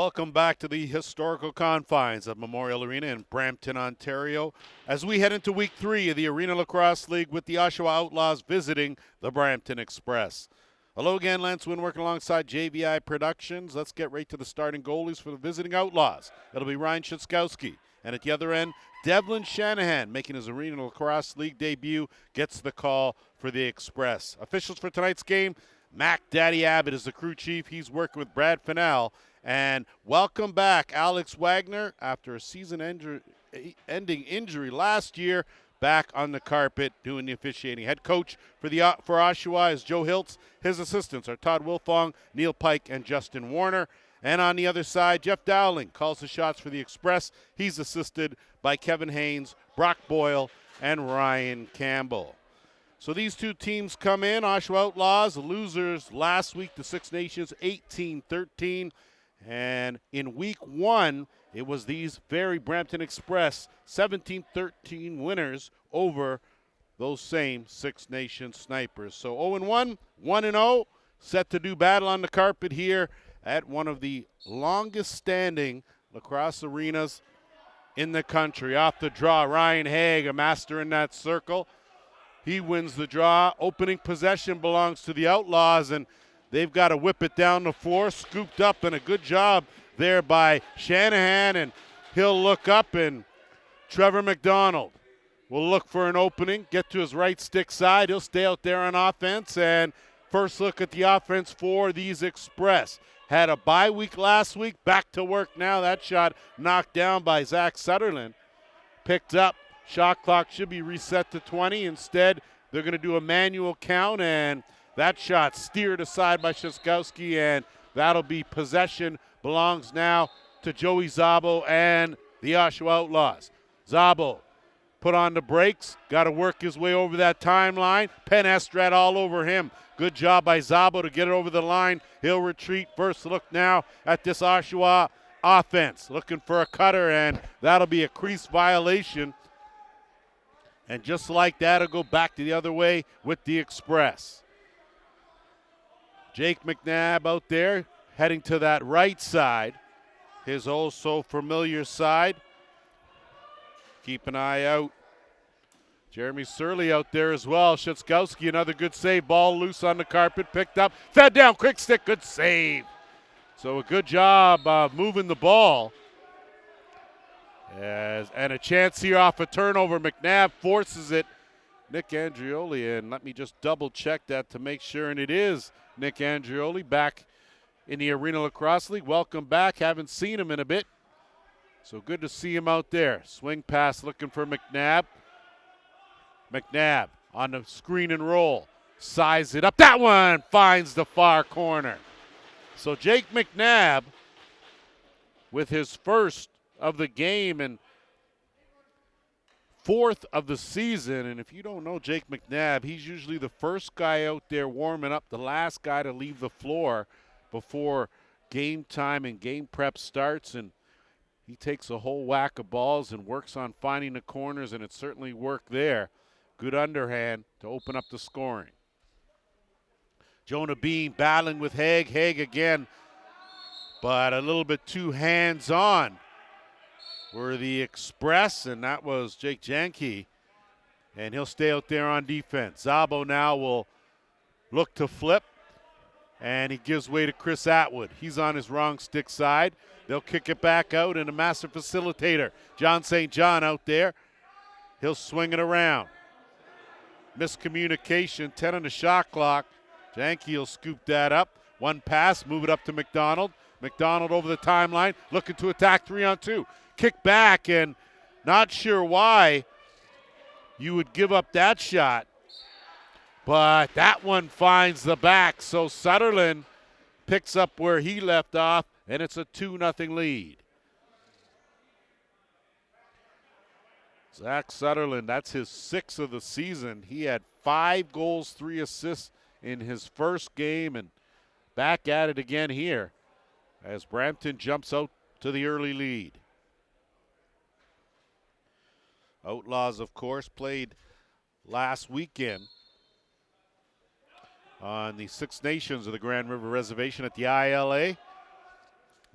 Welcome back to the historical confines of Memorial Arena in Brampton, Ontario, as we head into Week 3 of the Arenalacrosseleague with the Oshawa Outlaws visiting the Brampton Express. Hello again, Lance Wynn working alongside JVI Productions. Let's get right to the starting goalies for the visiting Outlaws. It'll be Ryan Szyckowski, and at the other end, Devlin Shanahan, making his Arenalacrosseleague debut, gets the call for the Express. Officials for tonight's game, Mac Daddy Abbott is the crew chief. He's working with Brad Fennell. And welcome back, Alex Wagner, after a season-ending injury last year, back on the carpet doing the officiating. Head coach for Oshawa is Joe Hiltz. His assistants are Todd Wilfong, Neil Pike, and Justin Warner. And on the other side, Jeff Dowling calls the shots for the Express. He's assisted by Kevin Haynes, Brock Boyle, and Ryan Campbell. So these two teams come in. Oshawa Outlaws, losers last week to Six Nations, 18-13. And in Week 1, it was these very Brampton Express 17-13 winners over those same Six Nations Snipers. So 0-1, 1-0, set to do battle on the carpet here at one of the longest-standing lacrosse arenas in the country. Off the draw, Ryan Haig, a master in that circle. He wins the draw. Opening possession belongs to the Outlaws, and they've got to whip it down the floor, scooped up, and a good job there by Shanahan. And he'll look up, and Trevor McDonald will look for an opening, get to his right stick side. He'll stay out there on offense. And first look at the offense for these Express. Had a bye week last week, back to work now. That shot knocked down by Zach Sutherland. Picked up. Shot clock should be reset to 20. Instead, they're going to do a manual count, and that shot steered aside by Szyckowski, and that'll be possession. Belongs now to Joey Szabo and the Oshawa Outlaws. Szabo put on the brakes, got to work his way over that timeline. Penn Estrat all over him. Good job by Szabo to get it over the line. He'll retreat. First look now at this Oshawa offense. Looking for a cutter, and that'll be a crease violation. And just like that, it'll go back to the other way with the Express. Jake McNabb out there heading to that right side, his also familiar side. Keep an eye out. Jeremy Surley out there as well. Szyckowski, another good save. Ball loose on the carpet, picked up, fed down, quick stick, good save. So a good job moving the ball. And a chance here off a turnover. McNabb forces it. Nick Andrioli, and let me just double check that to make sure, and it is Nick Andrioli back in the Arenalacrosseleague. Welcome back. Haven't seen him in a bit, so good to see him out there. Swing pass looking for McNabb. McNabb on the screen and roll. Size it up. That one finds the far corner. So Jake McNabb with his first of the game and fourth of the season. And if you don't know Jake McNabb, he's usually the first guy out there warming up, the last guy to leave the floor before game time and game prep starts. And he takes a whole whack of balls and works on finding the corners, and it certainly worked there. Good underhand to open up the scoring. Jonah Bean battling with Haig. Haig again, but a little bit too hands-on for the Express, and that was Jake Janke, and he'll stay out there on defense. Szabo now will look to flip, and he gives way to Chris Atwood. He's on his wrong stick side. They'll kick it back out, and a master facilitator, John St. John, out there. He'll swing it around. Miscommunication, 10 on the shot clock. Janke will scoop that up. One pass, move it up to McDonald. McDonald over the timeline, looking to attack 3-on-2. Kick back, and not sure why you would give up that shot, but that one finds the back. So Sutherland picks up where he left off, and it's a 2-0 lead. Zach Sutherland, that's his 6th of the season. He had 5 goals, 3 assists in his first game, and back at it again here as Brampton jumps out to the early lead. Outlaws, of course, played last weekend on the Six Nations of the Grand River Reservation at the ILA.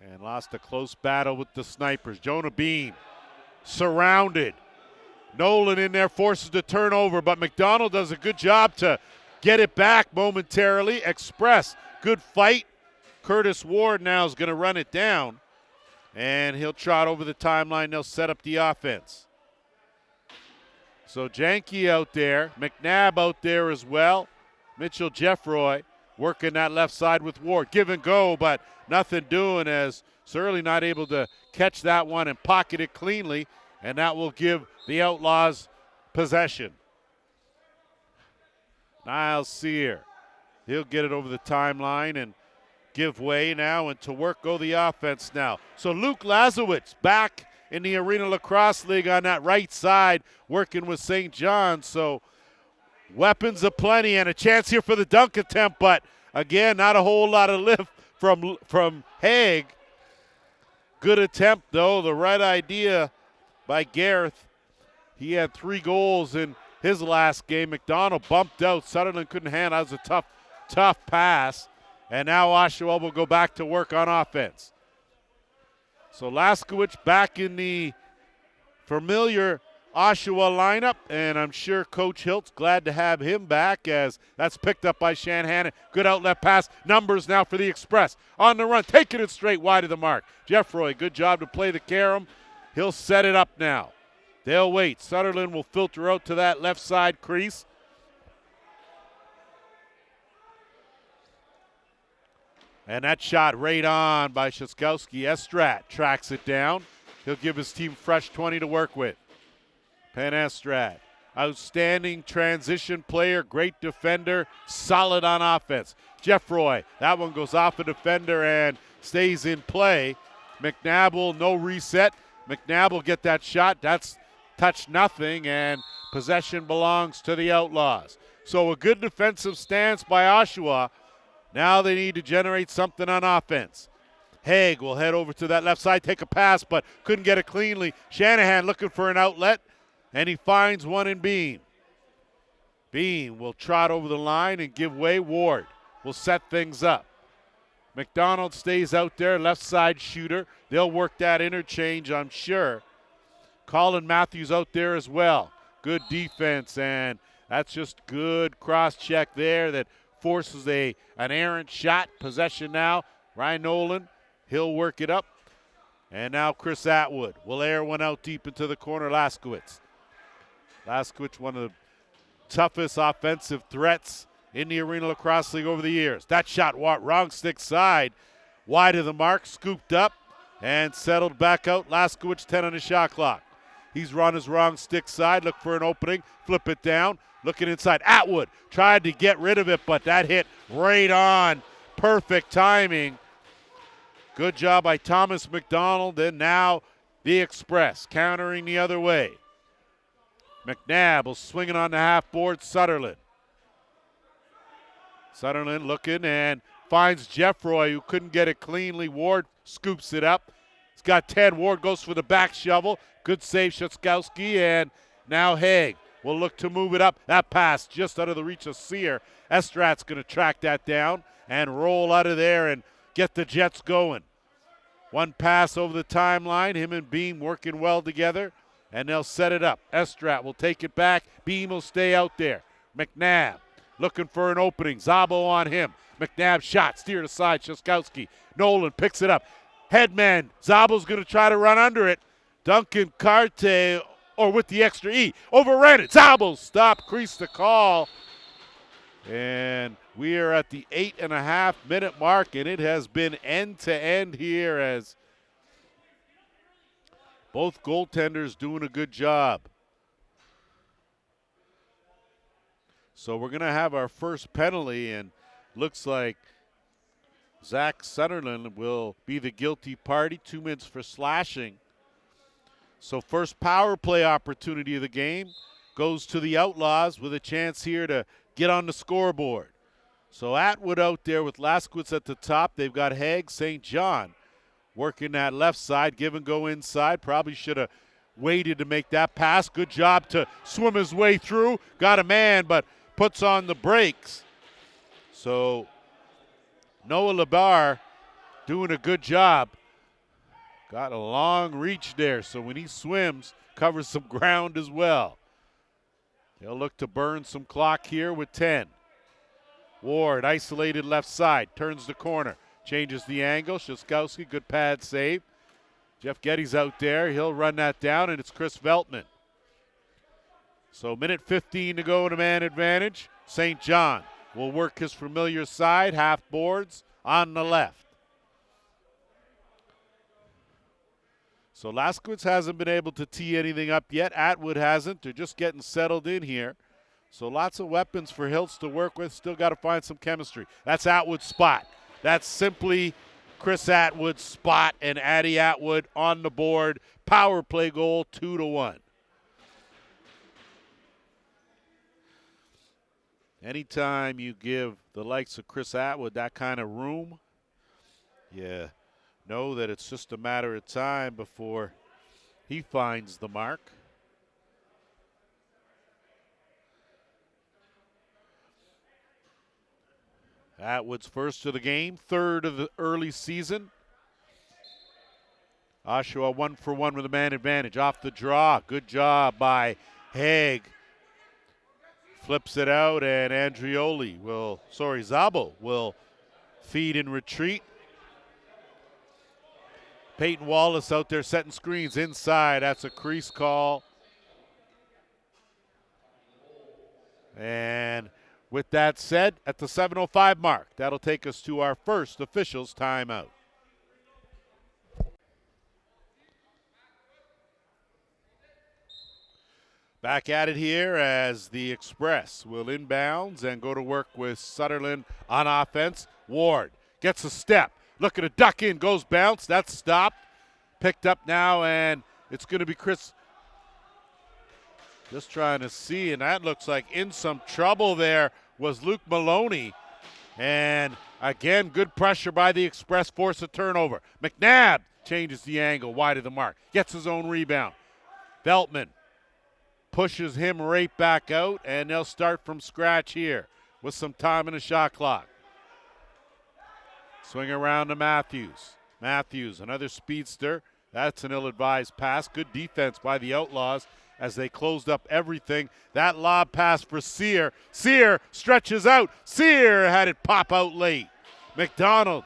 And lost a close battle with the snipers. Jonah Bean surrounded. Nolan in there forces the turnover, but McDonald does a good job to get it back momentarily. Express, good fight. Curtis Ward now is going to run it down, and he'll trot over the timeline. They'll set up the offense. So Janke out there, McNabb out there as well. Mitchell Jeffroy working that left side with Ward. Give and go, but nothing doing as Surly not able to catch that one and pocket it cleanly, and that will give the Outlaws possession. Niles Sear, he'll get it over the timeline and give way now, and to work go the offense now. So Luke Lazowitz back in the Arena Lacrosse League on that right side working with St. John. So weapons aplenty and a chance here for the dunk attempt, but again, not a whole lot of lift from Haig. Good attempt, though. The right idea by Gareth. He had 3 goals in his last game. McDonald bumped out. Sutherland couldn't handle. That was a tough pass. And now Oshawa will go back to work on offense. So Laskowicz back in the familiar Oshawa lineup, and I'm sure Coach Hilt's glad to have him back as that's picked up by Shanahan. Good outlet pass. Numbers now for the Express. On the run, taking it straight wide of the mark. Jeffroy, good job to play the carom. He'll set it up now. They'll wait. Sutherland will filter out to that left side crease. And that shot right on by Sheskowski. Estrat tracks it down. He'll give his team fresh 20 to work with. Penn Estrat, outstanding transition player, great defender, solid on offense. Jeffroy, that one goes off a defender and stays in play. McNabb, no reset. McNabb will get that shot. That's touch nothing, and possession belongs to the Outlaws. So a good defensive stance by Oshawa. Now they need to generate something on offense. Haig will head over to that left side, take a pass, but couldn't get it cleanly. Shanahan looking for an outlet, and he finds one in Bean. Bean will trot over the line and give way. Ward will set things up. McDonald stays out there, left side shooter. They'll work that interchange, I'm sure. Colin Matthews out there as well. Good defense, and that's just good cross-check there that forces an errant shot. Possession now. Ryan Nolan, he'll work it up. And now Chris Atwood will air one out deep into the corner. Laskowicz, one of the toughest offensive threats in the Arena Lacrosse League over the years. That shot, wrong stick side, wide of the mark, scooped up and settled back out. Laskowicz 10 on the shot clock. He's run his wrong stick side, look for an opening, flip it down, looking inside. Atwood tried to get rid of it, but that hit right on. Perfect timing. Good job by Thomas McDonald, and now the Express countering the other way. McNabb will swing it on the half board. Sutherland looking and finds Jeffroy, who couldn't get it cleanly. Ward scoops it up. He's got 10. Ward goes for the back shovel. Good save, Sheskowski, and now Haig will look to move it up. That pass just out of the reach of Sear. Estrat's going to track that down and roll out of there and get the Jets going. One pass over the timeline. Him and Beam working well together, and they'll set it up. Estrat will take it back. Beam will stay out there. McNabb looking for an opening. Zabo on him. McNabb shot, steered aside. Sheskowski. Nolan picks it up. Headman. Zabo's going to try to run under it. Duncan Carte, or with the extra E, overran it. Zabo stopped, creased the call. And we are at the 8.5-minute mark, and it has been end-to-end here as both goaltenders doing a good job. So we're going to have our first penalty, and looks like Zach Sutherland will be the guilty party. 2 minutes for slashing. So first power play opportunity of the game goes to the Outlaws with a chance here to get on the scoreboard. So Atwood out there with Laskowicz at the top. They've got Haig, St. John working that left side, give and go inside. Probably should have waited to make that pass. Good job to swim his way through. Got a man, but puts on the brakes. So Noah Labar doing a good job Got a long reach there, so when he swims, covers some ground as well. He'll look to burn some clock here with 10. Ward, isolated left side, turns the corner, changes the angle. Szyskowski, good pad save. Jeff Getty's out there. He'll run that down, and it's Chris Veltman. So minute 15 to go in a man advantage. St. John will work his familiar side, half boards on the left. So Laskowitz hasn't been able to tee anything up yet. Atwood hasn't. They're just getting settled in here. So lots of weapons for Hiltz to work with. Still got to find some chemistry. That's Atwood's spot. That's simply Chris Atwood's spot, and Addy Atwood on the board. Power play goal, 2-1. Anytime you give the likes of Chris Atwood that kind of room, you know that it's just a matter of time before he finds the mark. Atwood's first of the game, third of the early season. Oshawa 1-for-1 with a man advantage. Off the draw, good job by Haig. Flips it out, and Zabo will feed and retreat. Peyton Wallace out there setting screens inside. That's a crease call. And with that said, at the 7:05 mark, that'll take us to our first officials timeout. Back at it here as the Express will inbounds and go to work with Sutherland on offense. Ward gets a step, looking to duck in, goes bounce. That's stopped. Picked up now, and it's going to be Chris. Just trying to see, and that looks like in some trouble there was Luke Maloney. And again, good pressure by the Express, force a turnover. McNabb changes the angle wide of the mark, gets his own rebound. Veltman pushes him right back out, and they'll start from scratch here with some time in the shot clock. Swing around to Matthews. Matthews, another speedster. That's an ill-advised pass. Good defense by the Outlaws as they closed up everything. That lob pass for Sear. Sear stretches out. Sear had it pop out late. McDonald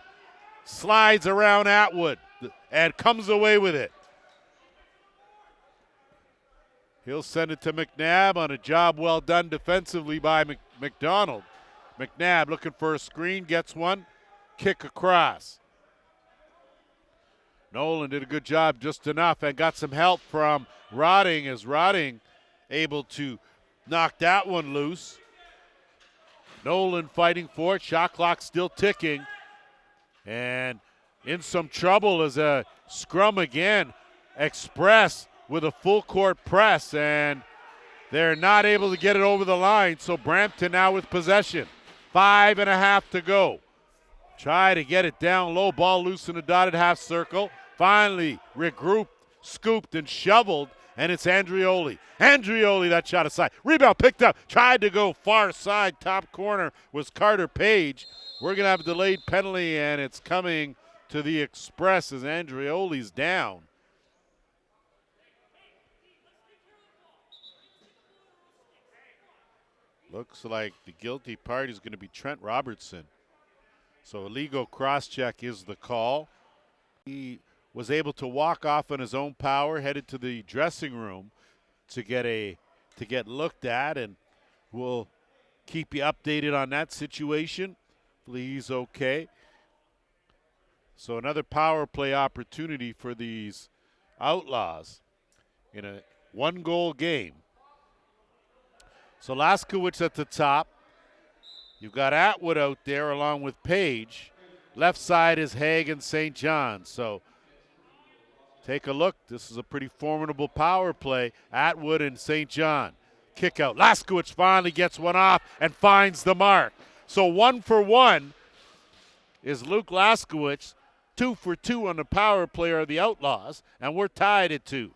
slides around Atwood and comes away with it. He'll send it to McNabb on a job well done defensively by McDonald. McNabb looking for a screen, gets one, kick across. Nolan did a good job, just enough, and got some help from Rodding, as Rodding able to knock that one loose. Nolan fighting for it, shot clock still ticking, and in some trouble as a scrum again. Express with a full court press, and they're not able to get it over the line, so Brampton now with possession. 5.5 to go. Try to get it down low, ball loose in the dotted half circle. Finally regrouped, scooped, and shoveled, and it's Andrioli. Andrioli, that shot aside. Rebound picked up, tried to go far side, top corner was Carter Page. We're going to have a delayed penalty, and it's coming to the Express as Andrioli's down. Looks like the guilty party is going to be Trent Robertson. So illegal cross-check is the call. He was able to walk off on his own power, headed to the dressing room to get looked at, and we'll keep you updated on that situation. He's okay. So another power play opportunity for these Outlaws in a one-goal game. So Laskowitz at the top. You've got Atwood out there along with Page. Left side is Haig and St. John. So take a look. This is a pretty formidable power play. Atwood and St. John. Kick out. Laskowitz finally gets one off and finds the mark. So 1-for-1 is Luke Laskowitz. 2-for-2 on the power play are the Outlaws, and we're tied at 2.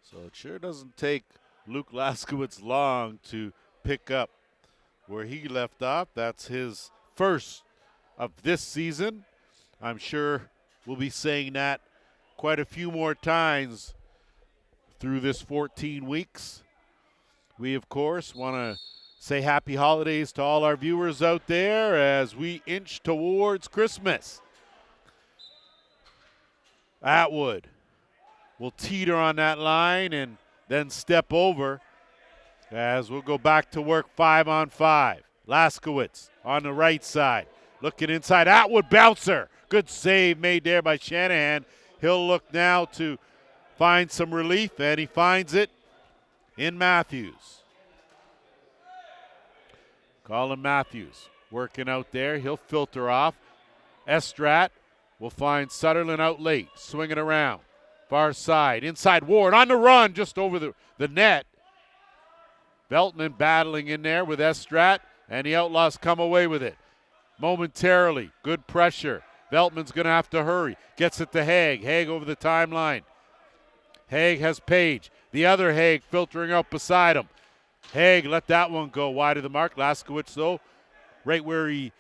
So it sure doesn't take Luke Laskowitz long to pick up where he left off. That's his first of this season. I'm sure we'll be saying that quite a few more times through this 14 weeks. We, of course, want to say happy holidays to all our viewers out there as we inch towards Christmas. Atwood will teeter on that line and then step over as we'll go back to work 5-on-5. Laskowitz on the right side. Looking inside. Atwood bouncer. Good save made there by Shanahan. He'll look now to find some relief, and he finds it in Matthews. Colin Matthews working out there. He'll filter off. Estrat will find Sutherland out late. Swinging around. Far side. Inside Ward on the run just over the net. Veltman battling in there with Estrat, and the Outlaws come away with it. Momentarily. Good pressure. Veltman's going to have to hurry. Gets it to Haig. Haig over the timeline. Haig has Page. The other Haig filtering out beside him. Haig let that one go wide of the mark. Laskowitz, though, right where he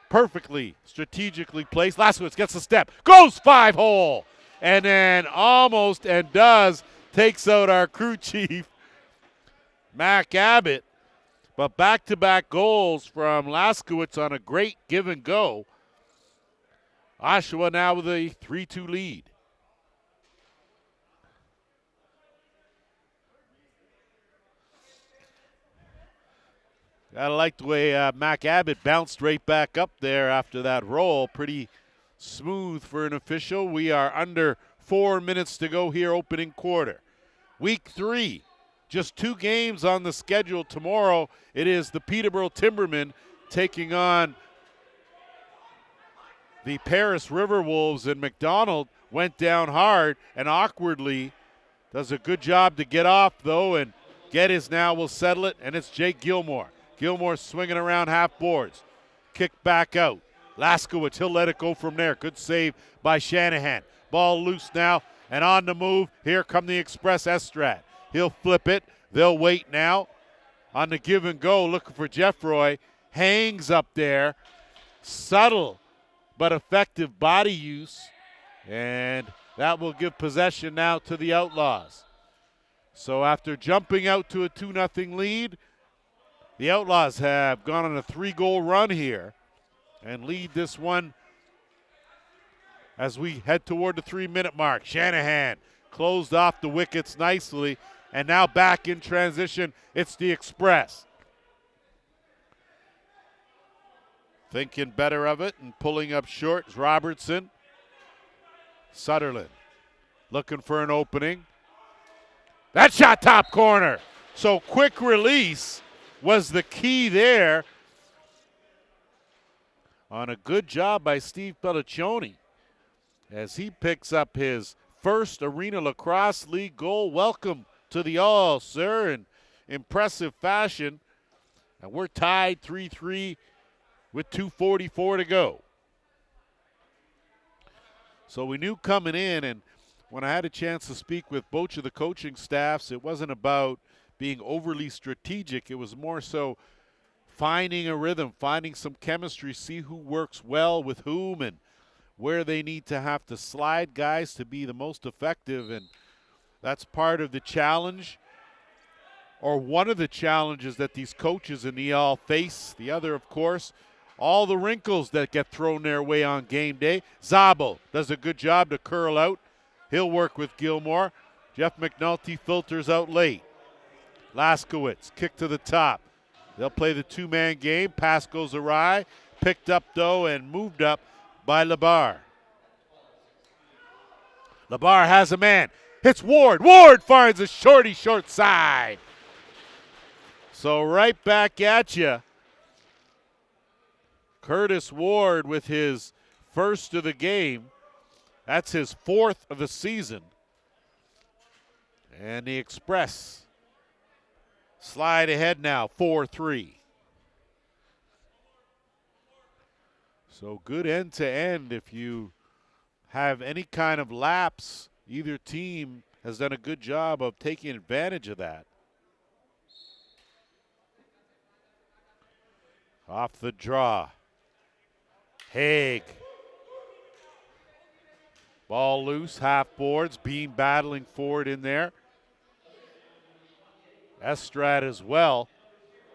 perfectly, strategically placed. Laskowitz gets a step. Goes 5-hole. And then almost and does takes out our crew chief, Mac Abbott. But back-to-back goals from Laskowitz on a great give and go. Oshawa now with a 3-2 lead. Gotta like the way Mac Abbott bounced right back up there after that roll. Pretty smooth for an official. We are under 4 minutes to go here, opening quarter. Week 3, just 2 games on the schedule. Tomorrow it is the Peterborough Timbermen taking on the Paris River Wolves, and McDonald went down hard and awkwardly. Does a good job to get off, though, and Geddes now will settle it, and it's Jake Gilmore. Gilmore swinging around half boards. Kick back out. Laskowitz, he'll let it go from there. Good save by Shanahan. Ball loose now and on the move. Here come the Express Estrat. He'll flip it. They'll wait now on the give and go, looking for Jeffroy. Hangs up there. Subtle but effective body use, and that will give possession now to the Outlaws. So after jumping out to a 2-0 lead, the Outlaws have gone on a 3-goal run here and lead this one as we head toward the 3-minute mark. Shanahan closed off the wickets nicely, and now back in transition, it's the Express. Thinking better of it and pulling up short is Robertson. Sutherland looking for an opening. That shot top corner. So quick release was the key there on a good job by Steve Pelliccioni as he picks up his first Arenalacrosseleague goal. Welcome to the All, sir, in impressive fashion. And we're tied 3-3 with 2:44 to go. So we knew coming in, and when I had a chance to speak with both of the coaching staffs, it wasn't about being overly strategic. It was more so finding a rhythm, finding some chemistry, see who works well with whom and where they need to have to slide guys to be the most effective. And that's part of the challenge, or one of the challenges that these coaches in the all face. The other, of course, all the wrinkles that get thrown their way on game day. Zabel does a good job to curl out. He'll work with Gilmore. Jeff McNulty filters out late. Laskowitz, kick to the top. They'll play the 2-man game. Pass goes awry. Picked up, though, and moved up by Labar. Labar has a man. Hits Ward. Ward finds a shorty short side. So right back at you. Curtis Ward with his first of the game. That's his 4th of the season. And the Express slide ahead now, 4-3. So good end to end. If you have any kind of lapse, either team has done a good job of taking advantage of that. Off the draw. Haig. Ball loose, half boards. Beam battling forward in there. Estrad as well.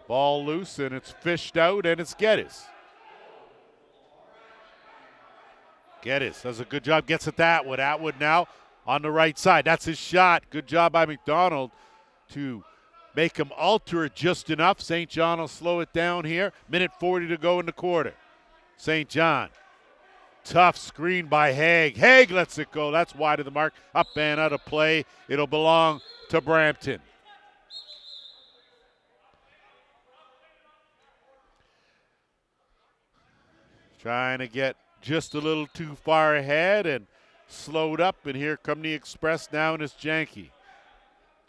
Ball loose, and it's fished out, and it's Geddes. Geddes does a good job, gets at Atwood. Atwood now on the right side. That's his shot. Good job by McDonald to make him alter it just enough. St. John will slow it down here. Minute 40 to go in the quarter. St. John. Tough screen by Haig. Haig lets it go. That's wide of the mark. Up and out of play. It'll belong to Brampton. Trying to get just a little too far ahead and slowed up, and here come the Express now, and it's Janke.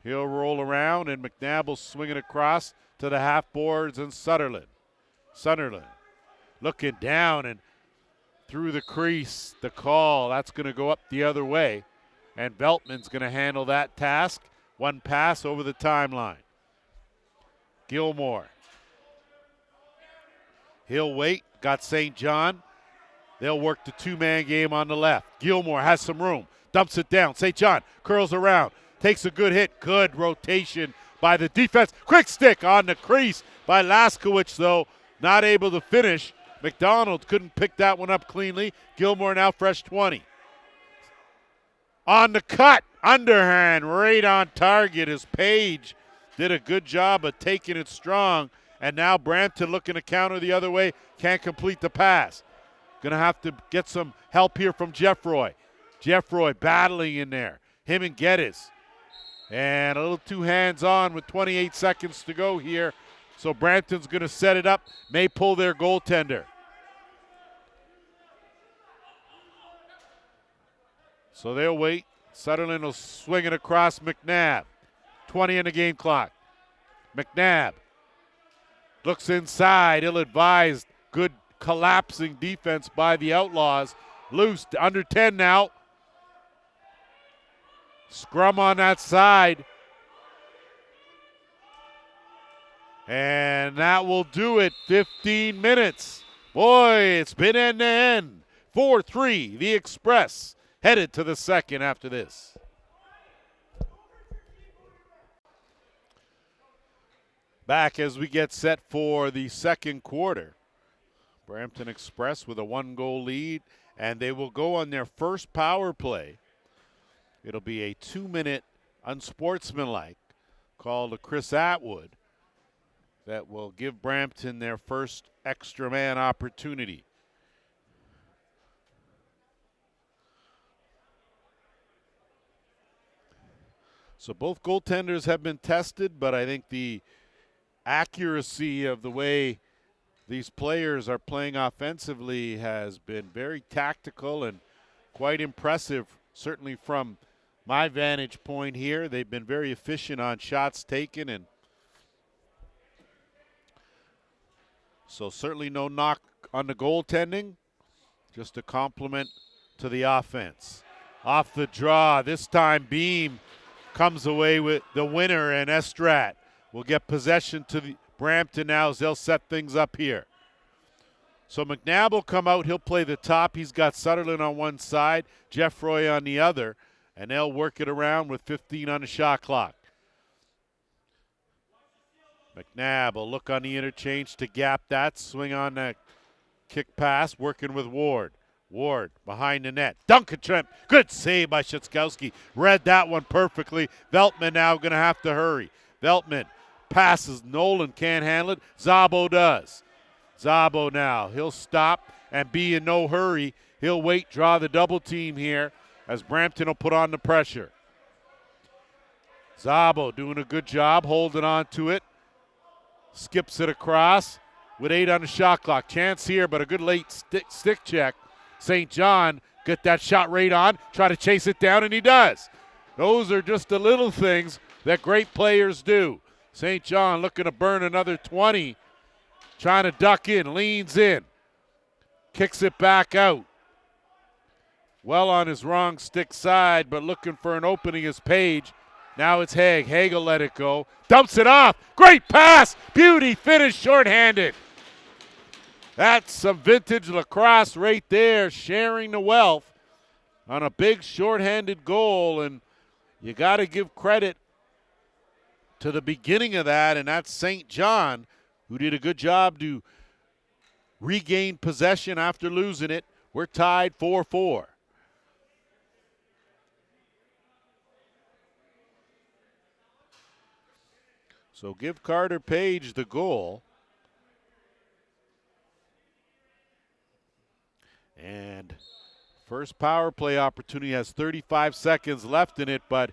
He'll roll around, and McNabb will swing it across to the half boards, and Sunderland looking down and through the crease. The call, that's going to go up the other way, and Veltman's going to handle that task. One pass over the timeline. Gilmore. He'll wait. Got St. John. They'll work the two-man game on the left. Gilmore has some room. Dumps it down. St. John curls around. Takes a good hit. Good rotation by the defense. Quick stick on the crease by Laskowicz, though. Not able to finish. McDonald couldn't pick that one up cleanly. Gilmore now fresh 20. On the cut. Underhand. Right on target as Page did a good job of taking it strong. And now Brampton looking to counter the other way. Can't complete the pass. Going to have to get some help here from Jeffroy. Jeffroy battling in there. Him and Geddes. And a little too hands-on with 28 seconds to go here. So Brampton's going to set it up. May pull their goaltender. So they'll wait. Sutherland will swing it across McNabb. 20 in the game clock. McNabb. Looks inside, ill-advised. Good collapsing defense by the Outlaws. Loose, under 10 now. Scrum on that side. And that will do it. 15 minutes. Boy, it's been end-to-end. 4-3, the Express headed to the second after this. Back as we get set for the second quarter. Brampton Express with a 1-goal lead, and they will go on their first power play. It'll be a 2-minute unsportsmanlike call to Chris Atwood that will give Brampton their first extra man opportunity. So both goaltenders have been tested, but I think the accuracy of the way these players are playing offensively has been very tactical and quite impressive, certainly from my vantage point here. They've been very efficient on shots taken, and so certainly no knock on the goaltending, just a compliment to the offense. Off the draw, this time Beam comes away with the winner, and Estrad will get possession to the Brampton now as they'll set things up here. So McNabb will come out. He'll play the top. He's got Sutherland on one side, Jeffroy on the other, and they'll work it around with 15 on the shot clock. McNabb will look on the interchange to gap that, swing on that kick pass, working with Ward. Ward behind the net. Duncan, good save by Szyckowski. Read that one perfectly. Veltman now going to have to hurry. Veltman passes. Nolan can't handle it. Szabo does. Szabo now. He'll stop and be in no hurry. He'll wait, draw the double team here as Brampton will put on the pressure. Szabo doing a good job holding on to it. Skips it across with 8 on the shot clock. Chance here, but a good late stick check. St. John get that shot right on, try to chase it down, and he does. Those are just the little things that great players do. St. John looking to burn another 20, trying to duck in, leans in, kicks it back out. Well on his wrong stick side, but looking for an opening is Page. Now it's Haig. Haig will let it go. Dumps it off. Great pass. Beauty finish shorthanded. That's some vintage lacrosse right there, sharing the wealth on a big shorthanded goal. And you got to give credit to the beginning of that, and that's St. John, who did a good job to regain possession after losing it. We're tied 4-4. So give Carter Page the goal. And first power play opportunity, has 35 seconds left in it, but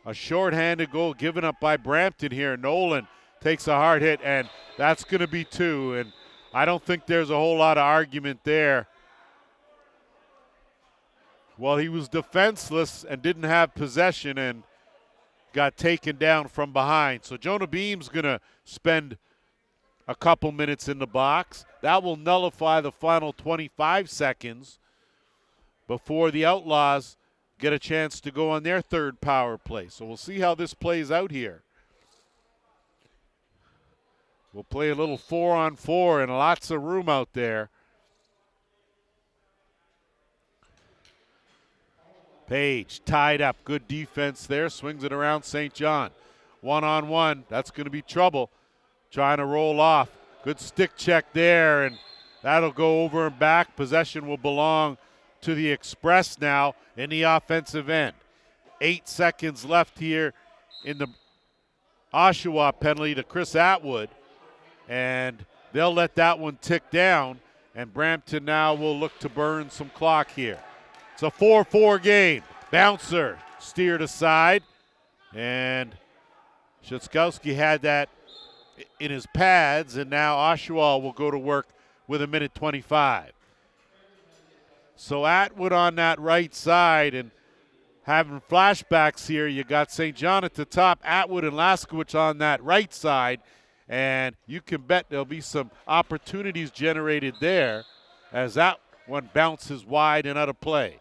a shorthanded goal given up by Brampton here. Nolan takes a hard hit, and that's going to be 2. And I don't think there's a whole lot of argument there. Well, he was defenseless and didn't have possession and got taken down from behind. So Jonah Beam's going to spend a couple minutes in the box. That will nullify the final 25 seconds before the Outlaws get a chance to go on their third power play. So we'll see how this plays out here. We'll play a little 4-on-4 and lots of room out there. Page tied up. Good defense there. Swings it around St. John. 1-on-1. That's going to be trouble. Trying to roll off. Good stick check there, and that'll go over and back. Possession will belong to the Express now in the offensive end. 8 seconds left here in the Oshawa penalty to Chris Atwood, and they'll let that one tick down, and Brampton now will look to burn some clock here. It's a 4-4 game. Bouncer steered aside, and Shutzkowski had that in his pads, and now Oshawa will go to work with 1:25. So Atwood on that right side, and having flashbacks here, you got St. John at the top, Atwood and Laskowicz on that right side, and you can bet there'll be some opportunities generated there as that one bounces wide and out of play.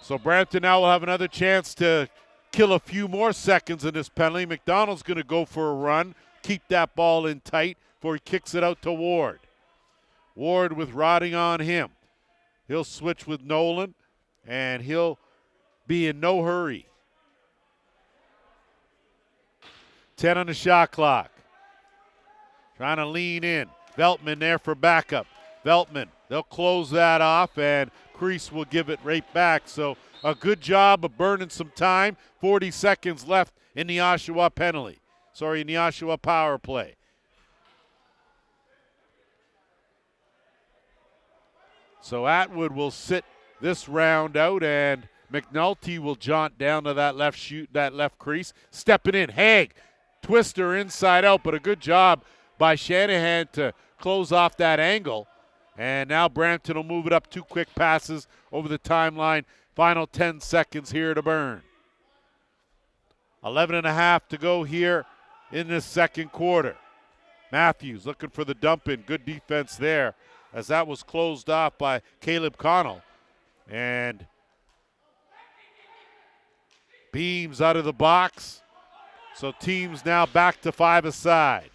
So Brampton now will have another chance to kill a few more seconds in this penalty. McDonald's going to go for a run, keep that ball in tight before he kicks it out to Ward. Ward with Rotting on him. He'll switch with Nolan, and he'll be in no hurry. 10 on the shot clock. Trying to lean in. Veltman there for backup. Veltman, they'll close that off, and Crease will give it right back. So a good job of burning some time. 40 seconds left in the Oshawa penalty. In the Oshawa power play. So Atwood will sit this round out, and McNulty will jaunt down to that left crease. Stepping in, Haig, twister inside out, but a good job by Shanahan to close off that angle. And now Brampton will move it up. 2 quick passes over the timeline. Final 10 seconds here to burn. 11.5 to go here in the second quarter. Matthews looking for the dump in. Good defense there as that was closed off by Caleb Connell. And Beams out of the box. So teams now back to 5 aside.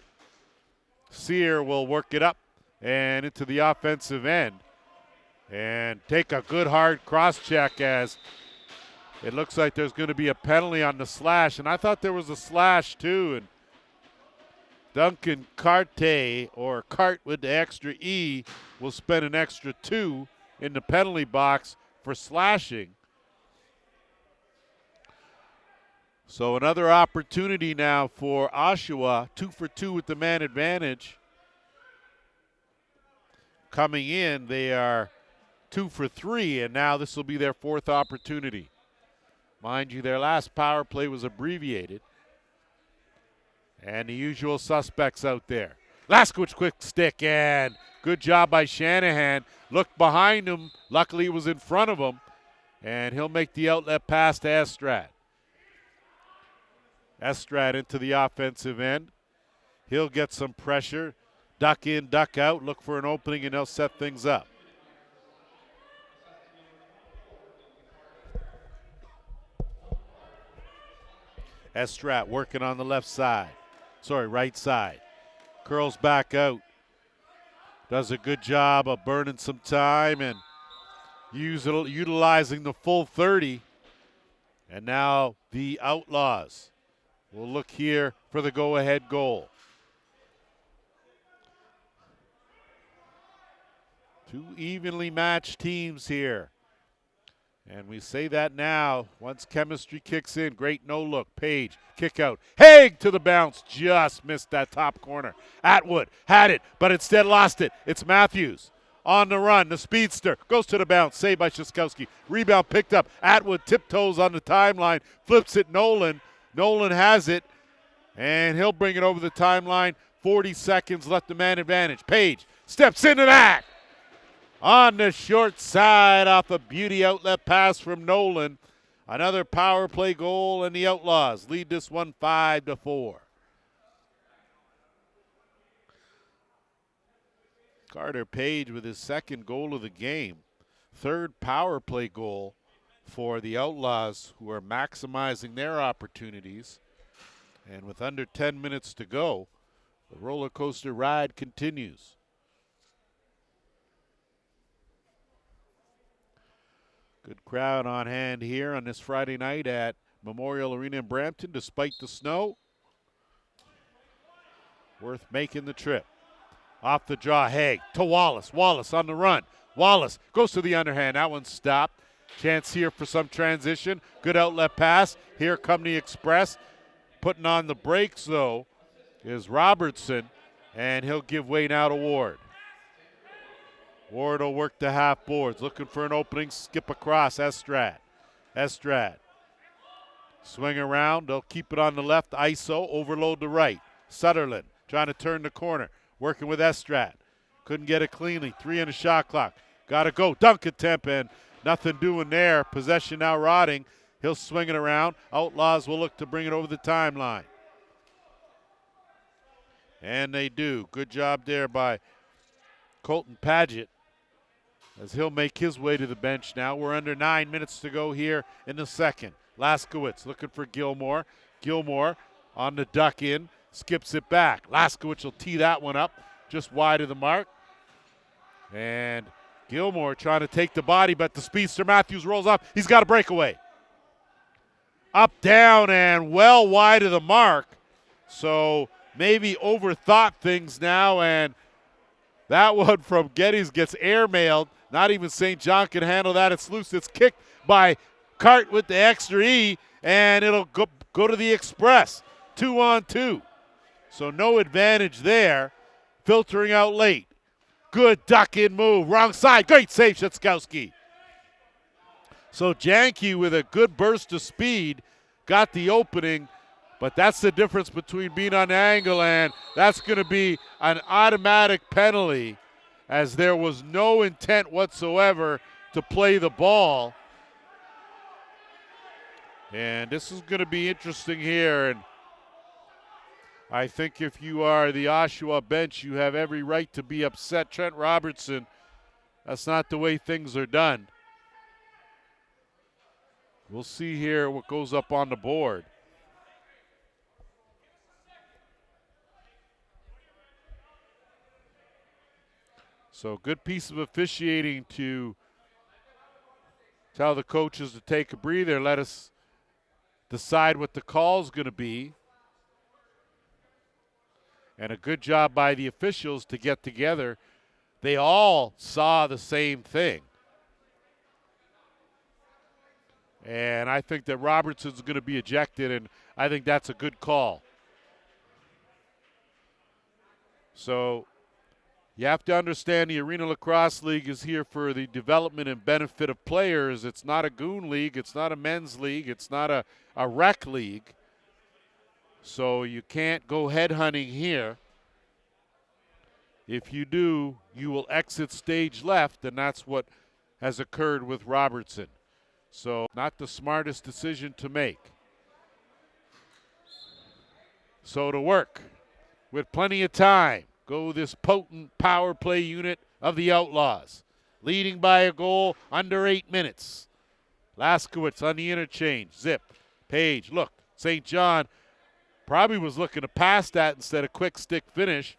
Sear will work it up and into the offensive end and take a good hard cross check as it looks like there's going to be a penalty on the slash. And I thought there was a slash too. And Duncan Carte, or Cart with the extra E, will spend an extra 2 in the penalty box for slashing. So another opportunity now for Oshawa, 2 for 2 with the man advantage. Coming in, they are 2 for 3, and now this will be their 4th opportunity. Mind you, their last power play was abbreviated. And the usual suspects out there. Laskowicz quick stick, and good job by Shanahan. Looked behind him. Luckily, it was in front of him. And he'll make the outlet pass to Estrad. Estrad into the offensive end. He'll get some pressure. Duck in, duck out. Look for an opening, and they'll set things up. Estrad working on the right side. curls back out. Does a good job of burning some time and utilizing the full 30. And now the Outlaws will look here for the go-ahead goal. Two evenly matched teams here. And we say that now, once chemistry kicks in. Great no-look. Page, kick out. Haig to the bounce. Just missed that top corner. Atwood had it, but instead lost it. It's Matthews on the run. The speedster goes to the bounce. Saved by Sheskowski. Rebound picked up. Atwood tiptoes on the timeline. Flips it Nolan. Nolan has it, and he'll bring it over the timeline. 40 seconds left, the man advantage. Page steps into that. On the short side off a beauty outlet pass from Nolan. Another power play goal, and the Outlaws lead this one 5-4. Carter Page with his second goal of the game. Third power play goal for the Outlaws, who are maximizing their opportunities. And with under 10 minutes to go, the roller coaster ride continues. Good crowd on hand here on this Friday night at Memorial Arena in Brampton, despite the snow. Worth making the trip. Off the draw, Haig to Wallace. Wallace on the run. Wallace goes to the underhand. That one's stopped. Chance here for some transition. Good outlet pass. Here come the Express. Putting on the brakes, though, is Robertson, and he'll give way now to Ward. Ward will work the half boards, looking for an opening, skip across, Estrad. Swing around, they'll keep it on the left, ISO, overload the right. Sutherland trying to turn the corner, working with Estrad. Couldn't get it cleanly, 3 in the shot clock. Got to go, dunk attempt, and nothing doing there. Possession now rotting. He'll swing it around. Outlaws will look to bring it over the timeline. And they do. Good job there by Colton Padgett, as he'll make his way to the bench now. We're under 9 minutes to go here in the second. Laskowitz looking for Gilmore. Gilmore on the duck in, skips it back. Laskowitz will tee that one up just wide of the mark. And Gilmore trying to take the body, but the speedster Matthews rolls off. He's got a breakaway. Up, down, and well wide of the mark. So maybe overthought things now, and that one from Geddes gets airmailed. Not even St. John can handle that. It's loose. It's kicked by Cart with the extra E, and it'll go to the Express. 2-on-2. So no advantage there. Filtering out late. Good duck-in move. Wrong side. Great save, Sheskowski. So Janke with a good burst of speed got the opening, but that's the difference between being on the angle, and that's going to be an automatic penalty, as there was no intent whatsoever to play the ball. And this is going to be interesting here, and I think if you are the Oshawa bench, you have every right to be upset. Trent Robertson, that's not the way things are done. We'll see here what goes up on the board. So good piece of officiating to tell the coaches to take a breather, let us decide what the call's going to be. And a good job by the officials to get together. They all saw the same thing. And I think that Robertson's going to be ejected, and I think that's a good call. So you have to understand the Arena Lacrosse League is here for the development and benefit of players. It's not a goon league. It's not a men's league. It's not a rec league. So you can't go headhunting here. If you do, you will exit stage left, and that's what has occurred with Robertson. So not the smartest decision to make. So to work with plenty of time, go this potent power play unit of the Outlaws, leading by a goal under 8 minutes. Laskowitz on the interchange, zip. Page, look, St. John probably was looking to pass that instead of quick stick finish.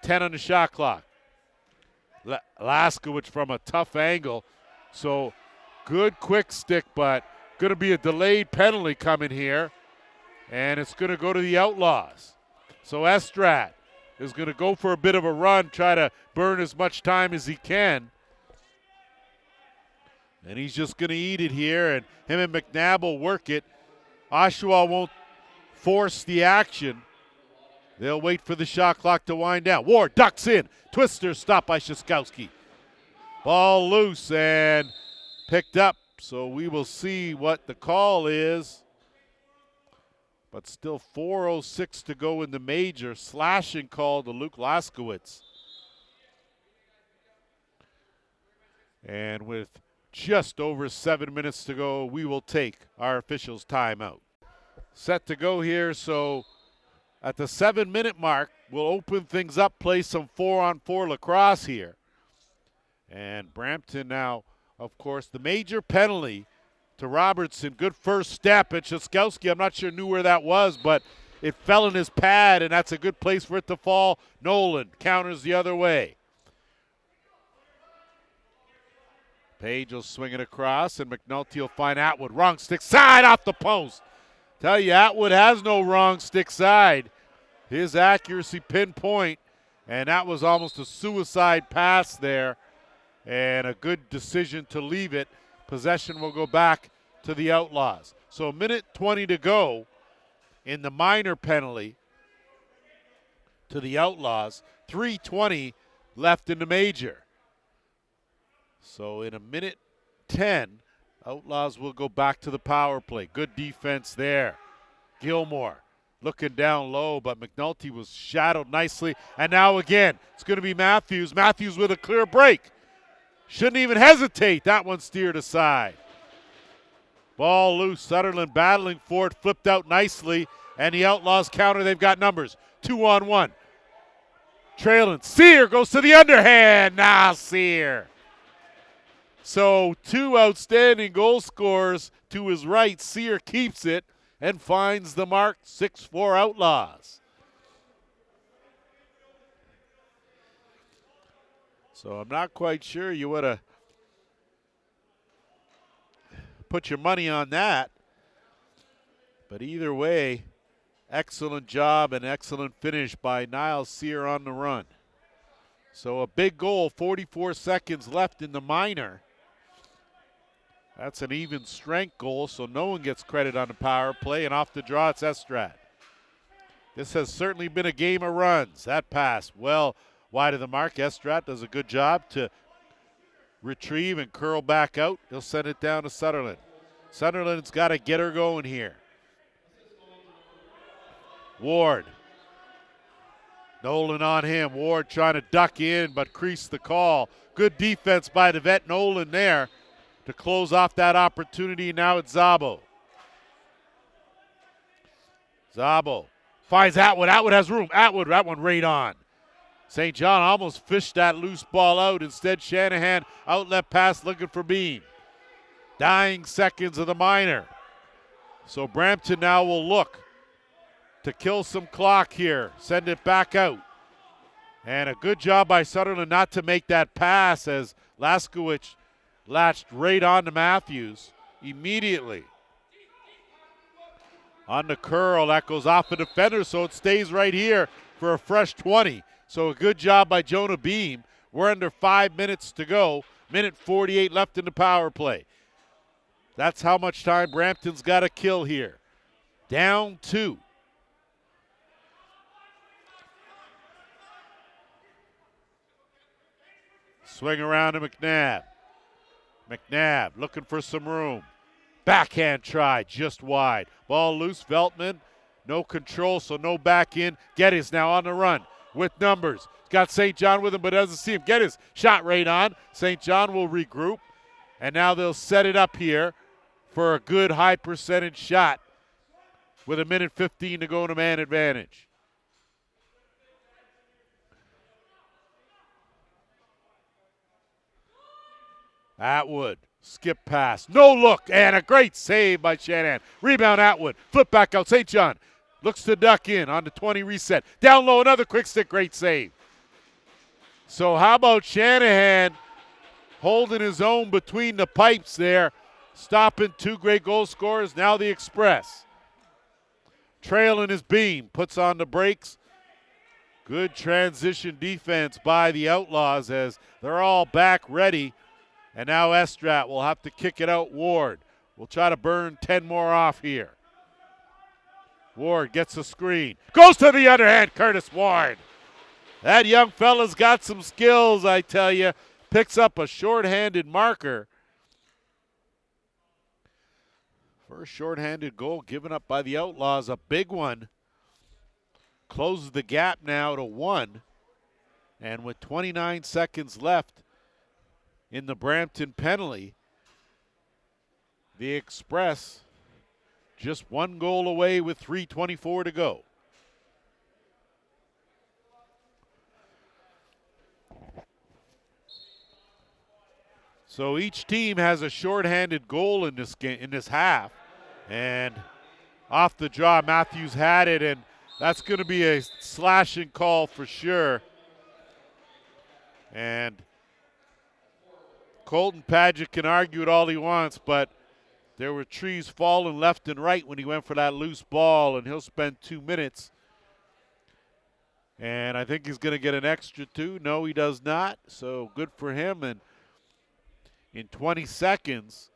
10 on the shot clock. Laskowicz from a tough angle. So good quick stick, but going to be a delayed penalty coming here. And it's going to go to the Outlaws. So Estrat is going to go for a bit of a run, try to burn as much time as he can. And he's just going to eat it here, and him and McNabb will work it. Oshawa won't force the action. They'll wait for the shot clock to wind down. Ward ducks in. Twister stopped by Sheskowski. Ball loose and picked up. So we will see what the call is. But still 4:06 to go in the major. Slashing call to Luke Laskowicz. And with just over 7 minutes to go, we will take our officials' timeout. Set to go here, so at the 7-minute mark, we'll open things up, play some 4-on-4 lacrosse here. And Brampton now, of course, the major penalty to Robertson. Good first step, and Sheskowski, I'm not sure knew where that was, but it fell in his pad, and that's a good place for it to fall. Nolan counters the other way. Page will swing it across, and McNulty will find Atwood. Wrong stick side off the post. Tell you, Atwood has no wrong stick side. His accuracy pinpoint, and that was almost a suicide pass there, and a good decision to leave it. Possession will go back to the Outlaws. So 1:20 to go in the minor penalty to the Outlaws. 3:20 left in the major. So in 1:10, Outlaws will go back to the power play. Good defense there. Gilmore looking down low, but McNulty was shadowed nicely. And now again, it's going to be Matthews. Matthews with a clear break. Shouldn't even hesitate. That one steered aside. Ball loose. Sutherland battling for it. Flipped out nicely. And the Outlaws counter. They've got numbers. 2-on-1. Trailing. Sear goes to the underhand. Sear. So 2 outstanding goal scorers to his right. Sear keeps it and finds the mark. 6-4 Outlaws. So I'm not quite sure you would have put your money on that. But either way, excellent job and excellent finish by Niall Sear on the run. So a big goal, 44 seconds left in the minor. That's an even strength goal, so no one gets credit on the power play, and off the draw it's Estrat. This has certainly been a game of runs. That pass well wide of the mark. Estrat does a good job to retrieve and curl back out. He'll send it down to Sutherland. Sutherland's got to get her going here. Ward. Nolan on him. Ward trying to duck in, but creased the call. Good defense by the vet Nolan there to close off that opportunity. Now it's Szabo. Szabo finds Atwood. Atwood has room. Atwood, that one right on. St. John almost fished that loose ball out. Instead, Shanahan outlet pass looking for Beam. Dying seconds of the minor. So Brampton now will look to kill some clock here. Send it back out. And a good job by Sutherland not to make that pass as Laskowicz latched right on to Matthews immediately. On the curl, that goes off the defender, so it stays right here for a fresh 20. So a good job by Jonah Beam. We're under 5 minutes to go. 1:48 left in the power play. That's how much time Brampton's got to kill here. Down 2. Swing around to McNabb. McNabb looking for some room. Backhand try, just wide. Ball loose, Veltman. No control, so no back in. Geddes now on the run with numbers. Got St. John with him, but doesn't see him. Geddes shot right on. St. John will regroup. And now they'll set it up here for a good high percentage shot with 1:15 to go in a man advantage. Atwood, skip pass, no look, and a great save by Shanahan. Rebound Atwood, flip back out, St. John looks to duck in on the 20 reset. Down low, another quick stick, great save. So how about Shanahan holding his own between the pipes there, stopping two great goal scorers. Now the Express. Trailing his beam, puts on the brakes. Good transition defense by the Outlaws as they're all back ready. And now Estrat will have to kick it out. Ward will try to burn 10 more off here. Ward gets a screen. Goes to the underhand, Curtis Ward. That young fella's got some skills, I tell you. Picks up a shorthanded marker. First shorthanded goal given up by the Outlaws, a big one. Closes the gap now to 1. And with 29 seconds left in the Brampton penalty, the Express just 1 goal away with 3:24 to go. So each team has a shorthanded goal in this game, in this half. And off the draw, Matthews had it, and that's going to be a slashing call for sure. And Colton Padgett can argue it all he wants, but there were trees falling left and right when he went for that loose ball, and he'll spend 2 minutes. And I think he's going to get an extra 2. No, he does not, so good for him. And in 20 seconds,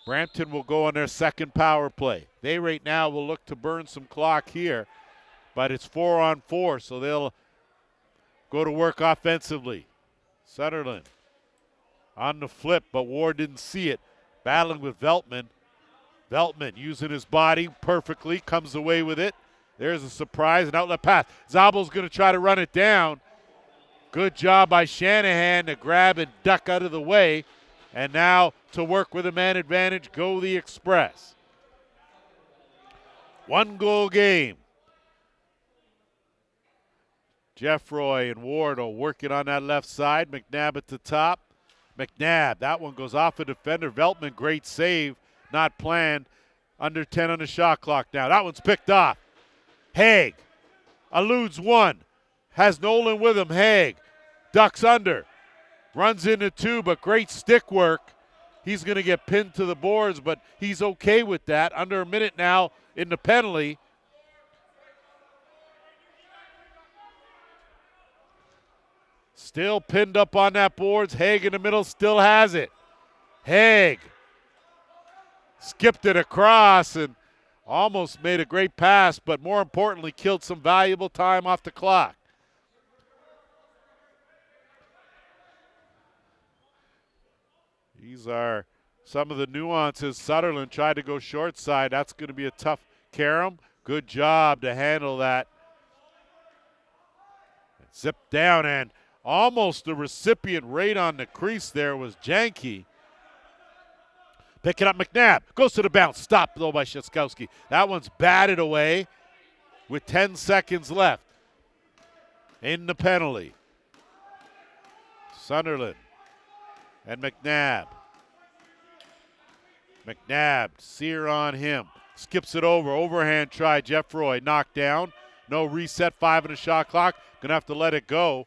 Brampton will go on their second power play. They right now will look to burn some clock here, but it's 4-on-4, so they'll go to work offensively. Sutherland on the flip, but Ward didn't see it. Battling with Veltman. Veltman using his body perfectly, comes away with it. There's a surprise, an outlet pass. Zabel's going to try to run it down. Good job by Shanahan to grab and duck out of the way. And now to work with a man advantage, go the Express. 1-goal game. Jeffroy and Ward are working on that left side. McNabb at the top. McNabb, that one goes off a defender. Veltman, great save, not planned. Under 10 on the shot clock now. That one's picked off. Haig eludes one. Has Nolan with him. Haig ducks under. Runs into 2, but great stick work. He's going to get pinned to the boards, but he's okay with that. Under a minute now in the penalty. Still pinned up on that boards. Haig in the middle still has it. Haig skipped it across and almost made a great pass, but more importantly, killed some valuable time off the clock. These are some of the nuances. Sutherland tried to go short side. That's going to be a tough carom. Good job to handle that. Zip down, and almost the recipient right on the crease there was Janke. Pick it up, McNabb. Goes to the bounce. Stopped though by Sheskowski. That one's batted away with 10 seconds left in the penalty. Sunderland and McNabb. McNabb, Sear on him. Skips it over. Overhand try. Jeffroy knocked down. No reset. 5 in the shot clock. Gonna have to let it go.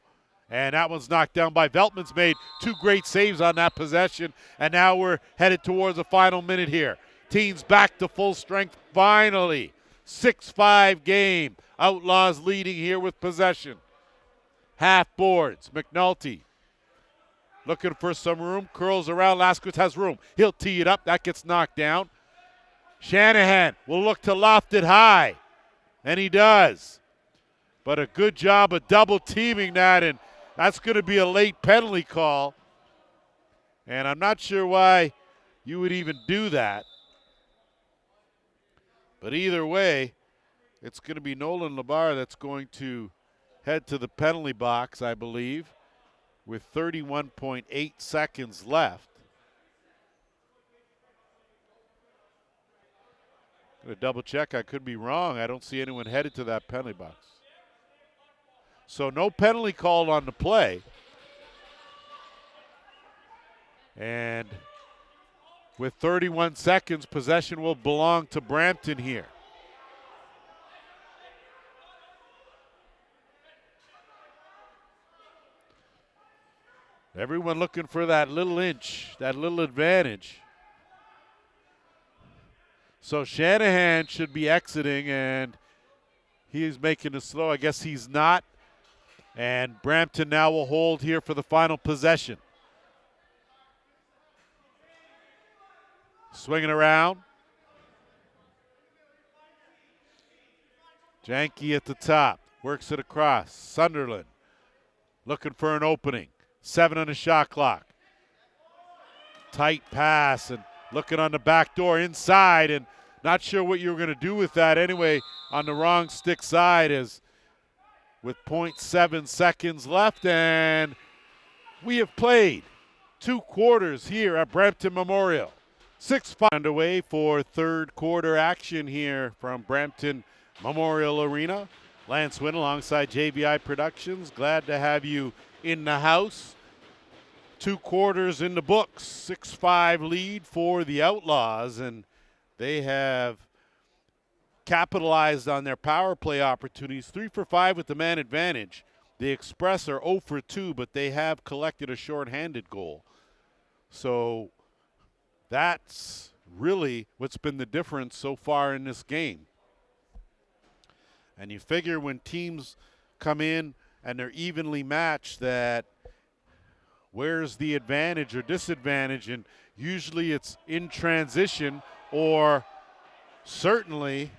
And that one's knocked down by Veltman's made 2 great saves on that possession. And now we're headed towards the final minute here. Teams back to full strength finally. 6-5 game. Outlaws leading here with possession. Half boards. McNulty looking for some room. Curls around. Laskowitz has room. He'll tee it up. That gets knocked down. Shanahan will look to loft it high. And he does. But a good job of double teaming that, and that's going to be a late penalty call. And I'm not sure why you would even do that. But either way, it's going to be Nolan Labar that's going to head to the penalty box, I believe, with 31.8 seconds left. I'm going to double check. I could be wrong. I don't see anyone headed to that penalty box. So no penalty called on the play. And with 31 seconds, possession will belong to Brampton here. Everyone looking for that little inch, that little advantage. So Shanahan should be exiting, and he's making a slow. I guess he's not. And Brampton now will hold here for the final possession. Swinging around. Janke at the top. Works it across. Sunderland looking for an opening. 7 on the shot clock. Tight pass and looking on the back door inside, and not sure what you were going to do with that anyway on the wrong stick side, as with 0.7 seconds left, and we have played 2 quarters here at Brampton Memorial. 6-5 underway for third quarter action here from Brampton Memorial Arena. Lance Wynn alongside JVI Productions. Glad to have you in the house. 2 quarters in the books. 6-5 lead for the Outlaws, and they have capitalized on their power play opportunities. 3 for 5 with the man advantage. The Express are 0 for 2, but they have collected a shorthanded goal. So that's really what's been the difference so far in this game. And you figure when teams come in and they're evenly matched, that where's the advantage or disadvantage? And usually it's in transition, or certainly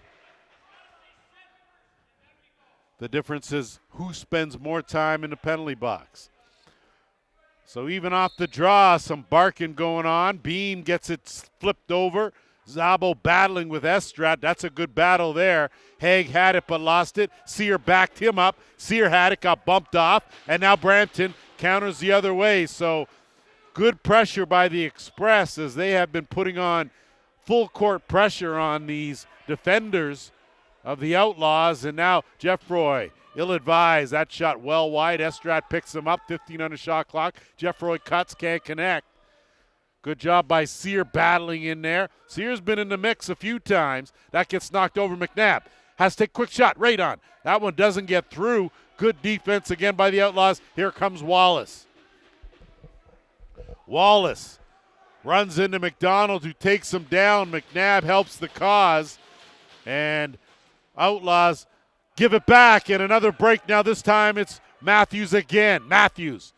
the difference is who spends more time in the penalty box. So even off the draw, some barking going on. Beam gets it flipped over. Zabo battling with Estrad. That's a good battle there. Haig had it but lost it. Sear backed him up. Sear had it, got bumped off. And now Brampton counters the other way. So good pressure by the Express, as they have been putting on full court pressure on these defenders of the Outlaws. And now Jeffroy, ill-advised. That shot well wide. Estrad picks him up. 15 on the shot clock. Jeffroy cuts, can't connect. Good job by Sear battling in there. Sear's been in the mix a few times. That gets knocked over. McNabb has to take a quick shot. Right on. That one doesn't get through. Good defense again by the Outlaws. Here comes Wallace. Wallace runs into McDonald, who takes him down. McNabb helps the cause. And Outlaws give it back, and another break now. This time it's Matthews again. Matthews.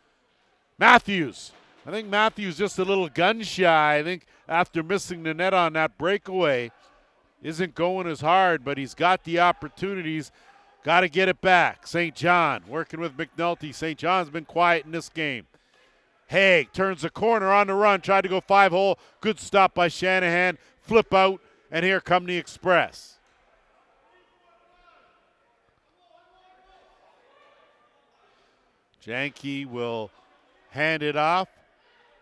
I think Matthews just a little gun shy. I think after missing the net on that breakaway, isn't going as hard, but he's got the opportunities. Got to get it back. St. John working with McNulty. St. John's been quiet in this game. Haig turns the corner on the run, tried to go 5-hole. Good stop by Shanahan. Flip out, and here come the Express. Janke will hand it off.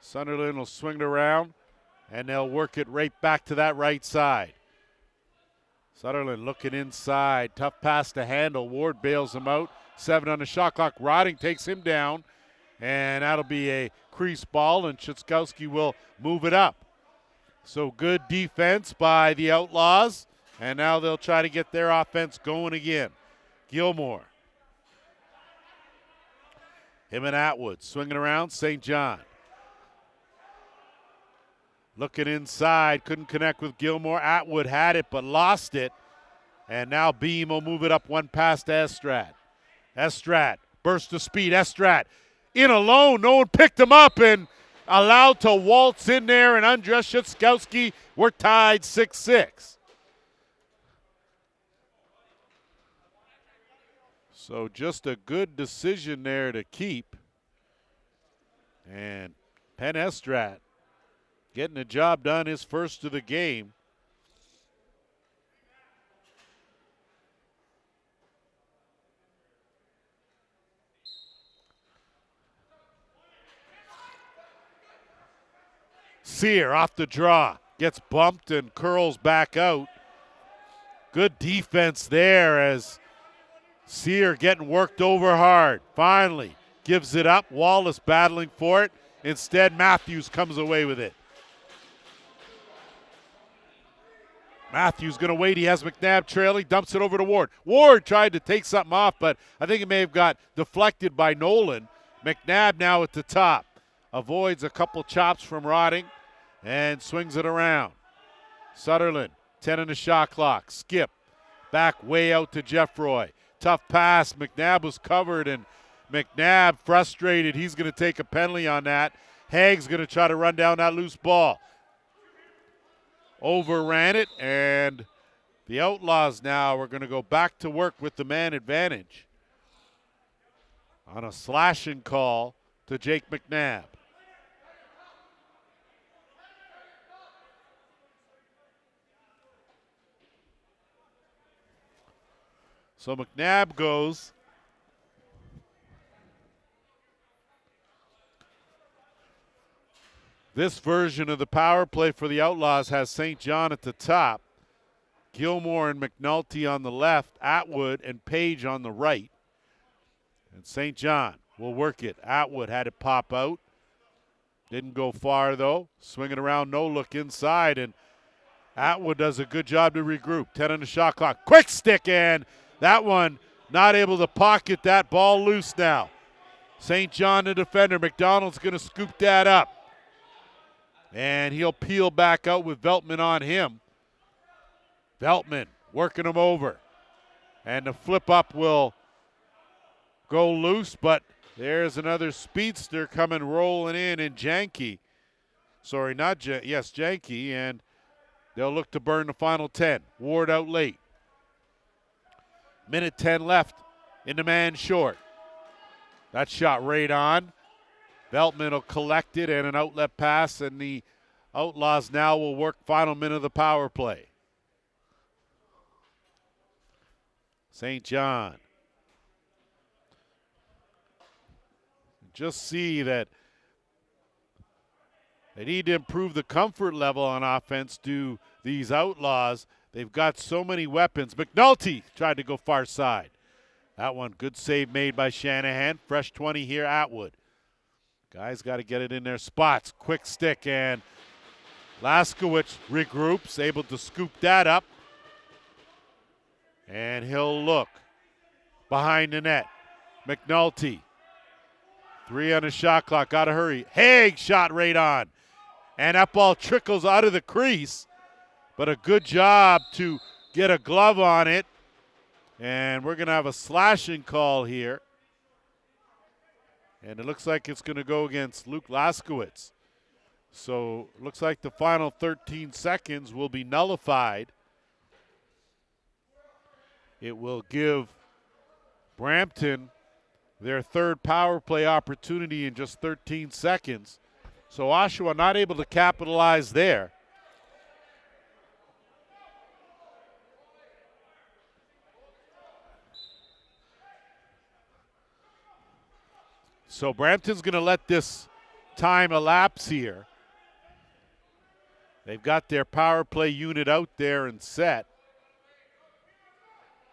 Sunderland will swing it around, and they'll work it right back to that right side. Sunderland looking inside. Tough pass to handle. Ward bails him out. 7 on the shot clock. Rodding takes him down, and that'll be a crease ball, and Szyskowski will move it up. So good defense by the Outlaws, and now they'll try to get their offense going again. Gilmore. Him and Atwood swinging around. St. John. Looking inside, couldn't connect with Gilmore. Atwood had it but lost it. And now Beam will move it up one pass to Estrad. Estrad, burst of speed. Estrad in alone. No one picked him up and allowed to waltz in there and undress Szyskowski. We're tied 6-6. So just a good decision there to keep. And Penn Estrad getting the job done, his first of the game. Sear off the draw, gets bumped and curls back out. Good defense there as Sear getting worked over hard. Finally gives it up. Wallace battling for it. Instead, Matthews comes away with it. Matthews going to wait. He has McNabb trailing, dumps it over to Ward. Ward tried to take something off, but I think it may have got deflected by Nolan. McNabb now at the top. avoids a couple chops from Rotting and swings it around. Sutherland, 10 in the shot clock. Skip, back way out to Jeffroy. Tough pass. McNabb was covered, and McNabb frustrated. He's going to take a penalty on that. Haig's going to try to run down that loose ball. Overran it, and the Outlaws now are going to go back to work with the man advantage on a slashing call to Jake McNabb. So McNabb goes. This version of the power play for the Outlaws has St. John at the top, Gilmore and McNulty on the left, Atwood and Page on the right. And St. John will work it. Atwood had it pop out. Didn't go far, though. Swinging around, no look inside, and Atwood does a good job to regroup. 10 on the shot clock. Quick stick, and that one not able to pocket that ball loose now. St. John, the defender. McDonald's going to scoop that up. And he'll peel back out with Veltman on him. Veltman working him over. And the flip up will go loose, but there's another speedster coming rolling in Janke. Sorry, not Janke, and they'll look to burn the final 10. Ward out late. Minute 10 left in the man short. That shot right on. Veltman will collect it and an outlet pass, and the Outlaws now will work final minute of the power play. St. John. Just see that they need to improve the comfort level on offense to these Outlaws. They've got so many weapons. McNulty tried to go far side. That one, good save made by Shanahan. Fresh 20 here, Atwood. Guys got to get it in their spots. Quick stick, and Laskowicz regroups, able to scoop that up. And he'll look behind the net. McNulty. 3 on the shot clock, got to hurry. Haig shot right on. And that ball trickles out of the crease. But a good job to get a glove on it. And we're going to have a slashing call here. And it looks like it's going to go against Luke Laskowicz. So it looks like the final 13 seconds will be nullified. It will give Brampton their third power play opportunity in just 13 seconds. So Oshawa not able to capitalize there. So Brampton's going to let this time elapse here. They've got their power play unit out there and set.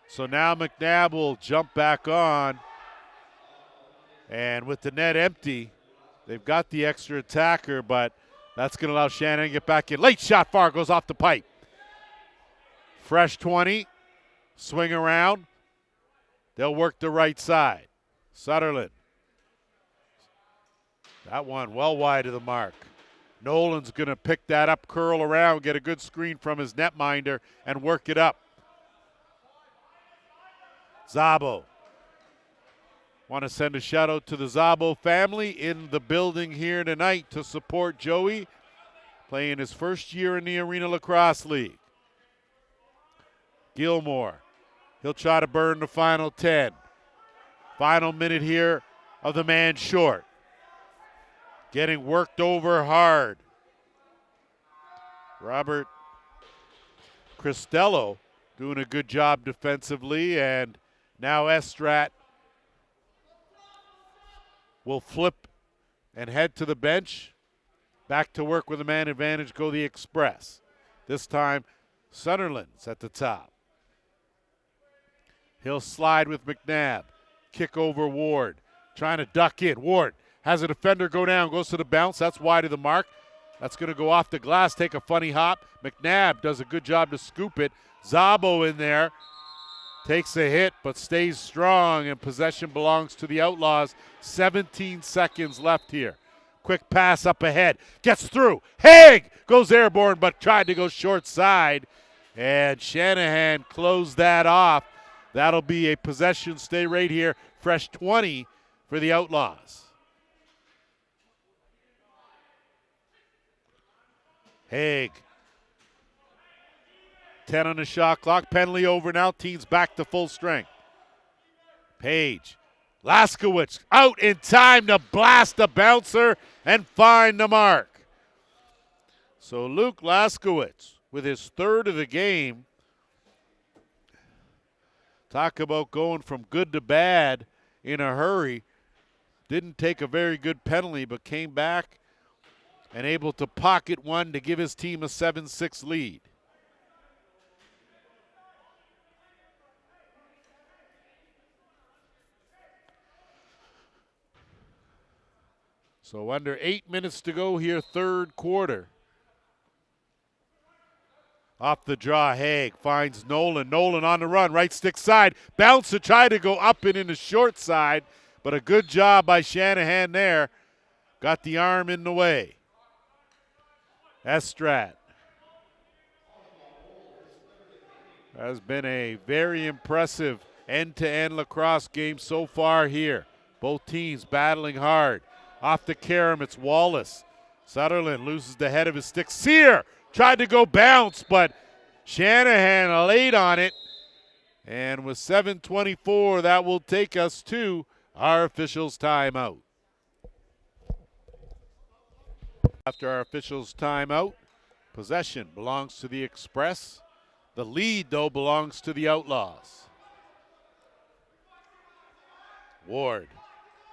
So now McNabb will jump back on. And with the net empty, they've got the extra attacker, but that's going to allow Shannon to get back in. Late shot, far, goes off the pipe. Fresh 20, swing around. They'll work the right side. Sutherland. That one well wide of the mark. Nolan's going to pick that up, curl around, get a good screen from his netminder, and work it up. Zabo. Want to send a shout out to the Zabo family in the building here tonight to support Joey, playing his first year in the Arenalacrosseleague. Gilmore. He'll try to burn the final 10. Final minute here of the man short. Getting worked over hard. Robert Cristello doing a good job defensively, and now Estrat will flip and head to the bench. Back to work with a man advantage, go the Express. This time, Sutherland's at the top. He'll slide with McNabb. Kick over Ward. Trying to duck in. Ward has a defender go down, goes to the bounce. That's wide of the mark. That's going to go off the glass, take a funny hop. McNabb does a good job to scoop it. Zabo in there. Takes a hit, but stays strong, and possession belongs to the Outlaws. 17 seconds left here. Quick pass up ahead. Gets through. Haig goes airborne but tried to go short side. And Shanahan closed that off. That'll be a possession. Stay right here. Fresh 20 for the Outlaws. Haig. 10 on the shot clock. Penalty over now. Team's back to full strength. Page. Laskowicz out in time to blast the bouncer and find the mark. So Luke Laskowicz with his third of the game. Talk about going from good to bad in a hurry. Didn't take a very good penalty, but came back and able to pocket one to give his team a 7-6 lead. So under 8 minutes to go here, third quarter. Off the draw, Haig finds Nolan. Nolan on the run, right stick side. Bounce to try to go up and in the short side, but a good job by Shanahan there. Got the arm in the way. Estrat. Has been a very impressive end-to-end lacrosse game so far here. Both teams battling hard. Off the carom, it's Wallace. Sutherland loses the head of his stick. Sear tried to go bounce, but Shanahan laid on it. And with 7:24, that will take us to our officials' timeout. After our officials' timeout, possession belongs to the Express. The lead, though, belongs to the Outlaws. Ward.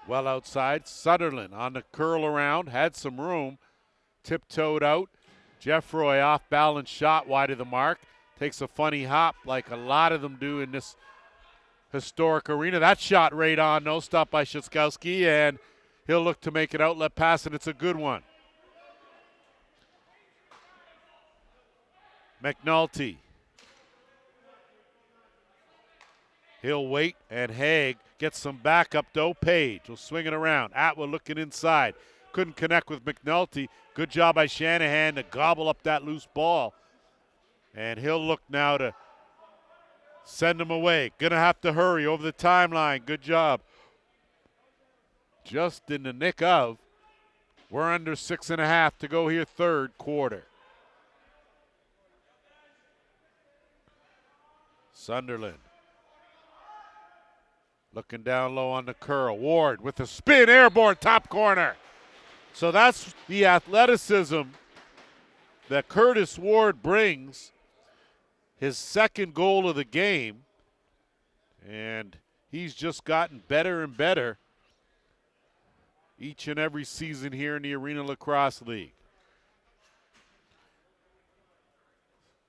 Well outside. Sutherland on the curl around. Had some room. Tiptoed out. Jeffroy off balance shot wide of the mark. Takes a funny hop like a lot of them do in this historic arena. That shot right on. No stop by Szyskowski. And he'll look to make an outlet pass, and it's a good one. McNulty. He'll wait, and Haig gets some backup, though. Page will swing it around. Atwood looking inside. Couldn't connect with McNulty. Good job by Shanahan to gobble up that loose ball. And he'll look now to send him away. Gonna have to hurry over the timeline. Good job. Just in the nick of. We're under 6.5 to go here, third quarter. Sunderland. Looking down low on the curl. Ward with the spin, airborne, top corner. So that's the athleticism that Curtis Ward brings. His second goal of the game. And he's just gotten better and better each and every season here in the Arena Lacrosse League.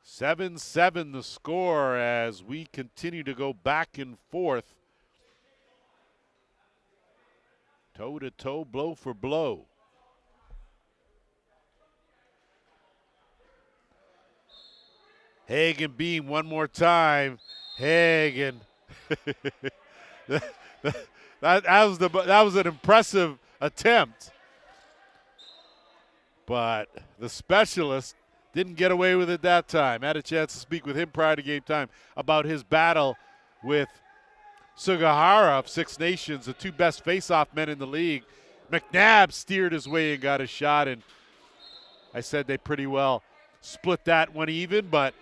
7-7 the score as we continue to go back and forth. Toe-to-toe, blow for blow. Haig and Beam one more time. Haig and that was an impressive attempt. But the specialist didn't get away with it that time. Had a chance to speak with him prior to game time about his battle with Sugihara of Six Nations, the two best face-off men in the league. McNabb steered his way and got a shot, and I said they pretty well split that one even, but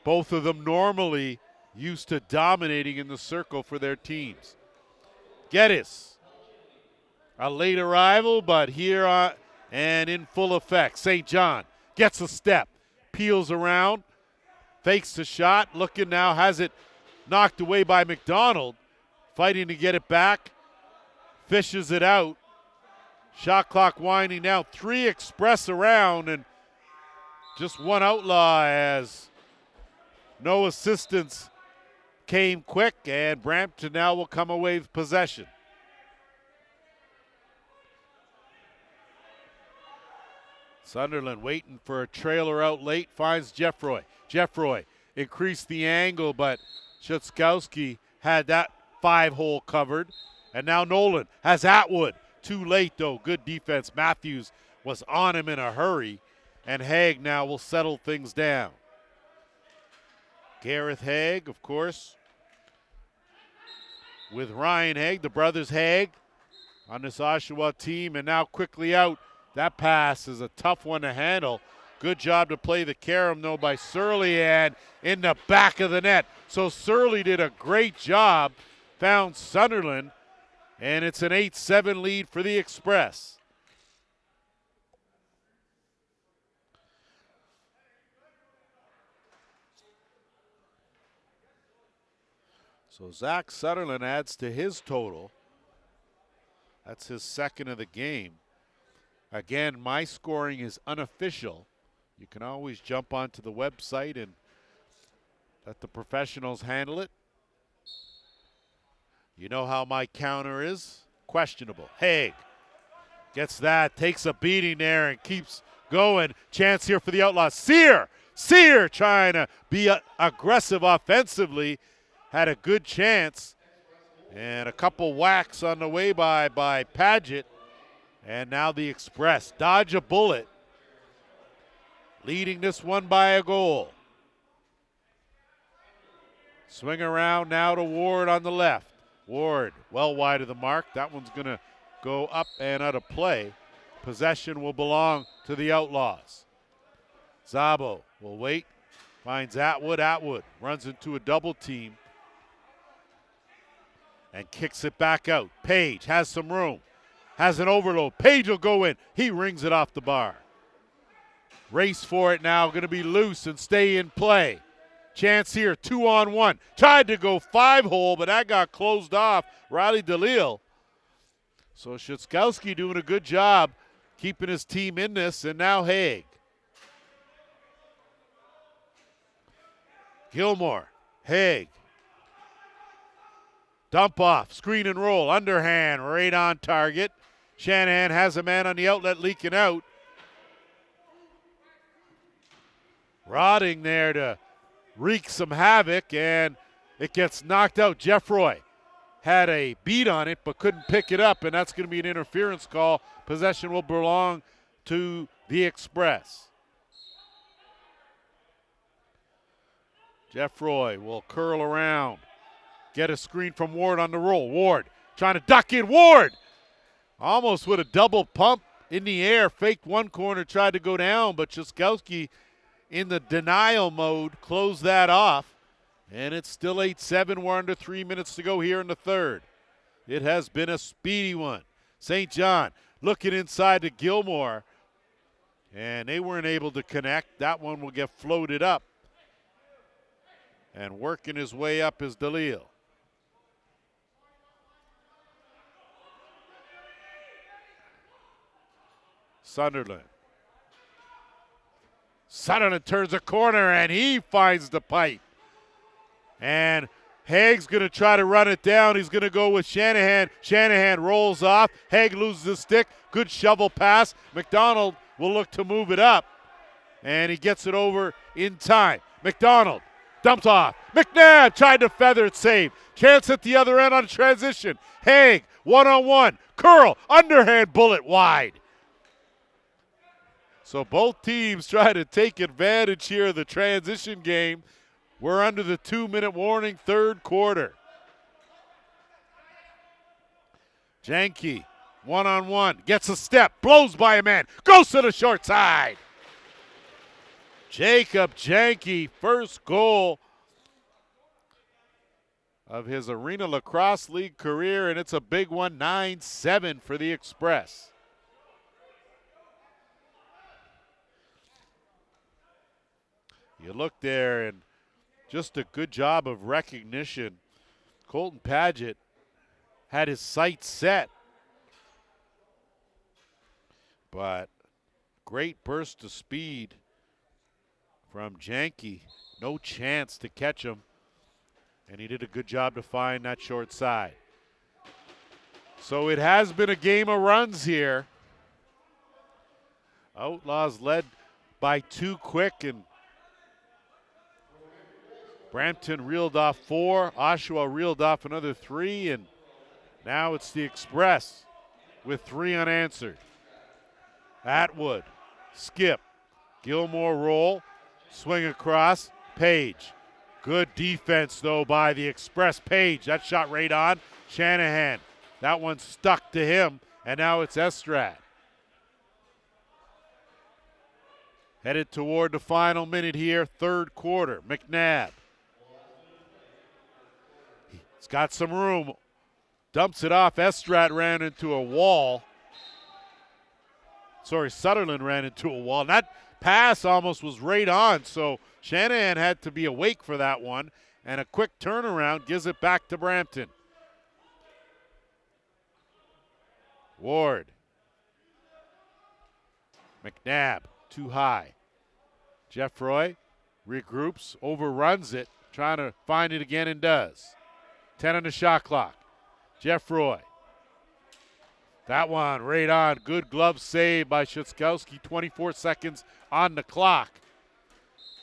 both of them normally used to dominating in the circle for their teams. Geddes, a late arrival, but here and in full effect. St. John gets a step, peels around, fakes the shot, looking now, has it knocked away by McDonald, fighting to get it back, fishes it out. Shot clock winding down. 3 Express around and just one Outlaw as no assistance came quick, and Brampton now will come away with possession. Sunderland waiting for a trailer out late, finds Jeffroy. Jeffroy increased the angle, but Szyskowski had that 5-hole covered. And now Nolan has Atwood Too late, though. Good defense. Matthews was on him in a hurry, and Haig now will settle things down. Gareth Haig, of course, with Ryan Haig, the brothers Haig, on this Oshawa team, and now quickly out. That pass is a tough one to handle. Good job to play the carom, though, by Surly, and in the back of the net. So Surly did a great job, found Sunderland, and it's an 8-7 lead for the Express. So Zach Sunderland adds to his total. That's his second of the game. Again, my scoring is unofficial. You can always jump onto the website and let the professionals handle it. You know how my counter is? Questionable. Haig gets that, takes a beating there and keeps going. Chance here for the Outlaws. Sear trying to be aggressive offensively. Had a good chance. And a couple whacks on the way by Paget. And now the Express dodge a bullet, leading this one by a goal. Swing around now to Ward on the left. Ward well wide of the mark. That one's going to go up and out of play. Possession will belong to the Outlaws. Zabo will wait, finds Atwood. Atwood runs into a double team and kicks it back out. Page has some room. Has an overload. Page will go in. He rings it off the bar. Race for it now. Going to be loose and stay in play. Chance here, 2-on-1. Tried to go 5-hole, but that got closed off. Riley DeLille. So Szyskowski doing a good job keeping his team in this, and now Haig. Gilmore. Haig. Dump off. Screen and roll. Underhand. Right on target. Shanahan has a man on the outlet leaking out. Rodding there to wreak some havoc, and it gets knocked out. Jeffroy had a beat on it but couldn't pick it up, and that's going to be an interference call. Possession will belong to the Express. Jeffroy will curl around. Get a screen from Ward on the roll. Ward trying to duck in. Ward almost with a double pump in the air. Faked one corner, tried to go down, but Szyskowski in the denial mode closed that off. And it's still 8-7. We're under 3 minutes to go here in the third. It has been a speedy one. St. John looking inside to Gilmore. And they weren't able to connect. That one will get floated up. And working his way up is DeLille. Sunderland turns a corner and he finds the pipe. And Haig's going to try to run it down. He's going to go with Shanahan. Shanahan rolls off. Haig loses the stick. Good shovel pass. McDonald will look to move it up. And he gets it over in time. McDonald dumped off. McNabb tried to feather it, save. Chance at the other end on transition. Haig, one-on-one. Curl, underhand bullet wide. So both teams try to take advantage here of the transition game. We're under the 2-minute warning, third quarter. Janke, one-on-one, gets a step, blows by a man, goes to the short side. Jacob Janke, first goal of his Arena Lacrosse League career, and it's a big one, 9-7 for the Express. You look there, and just a good job of recognition. Colton Paget had his sights set. But great burst of speed from Janke. No chance to catch him. And he did a good job to find that short side. So it has been a game of runs here. Outlaws led by 2 quick, and Brampton reeled off 4. Oshawa reeled off another 3, and now it's the Express with 3 unanswered. Atwood, skip, Gilmore roll, swing across, Page. Good defense, though, by the Express. Page, that shot right on. Shanahan, that one stuck to him, and now it's Estrad. Headed toward the final minute here, third quarter. McNabb. He's got some room. Dumps it off. Estrad ran into a wall. Sorry, Sutherland ran into a wall. And that pass almost was right on, so Shanahan had to be awake for that one. And a quick turnaround gives it back to Brampton. Ward. McNabb, too high. Jeffroy regroups, overruns it, trying to find it again and does. 10 on the shot clock. Jeffroy. That one right on. Good glove save by Szyskowski. 24 seconds on the clock.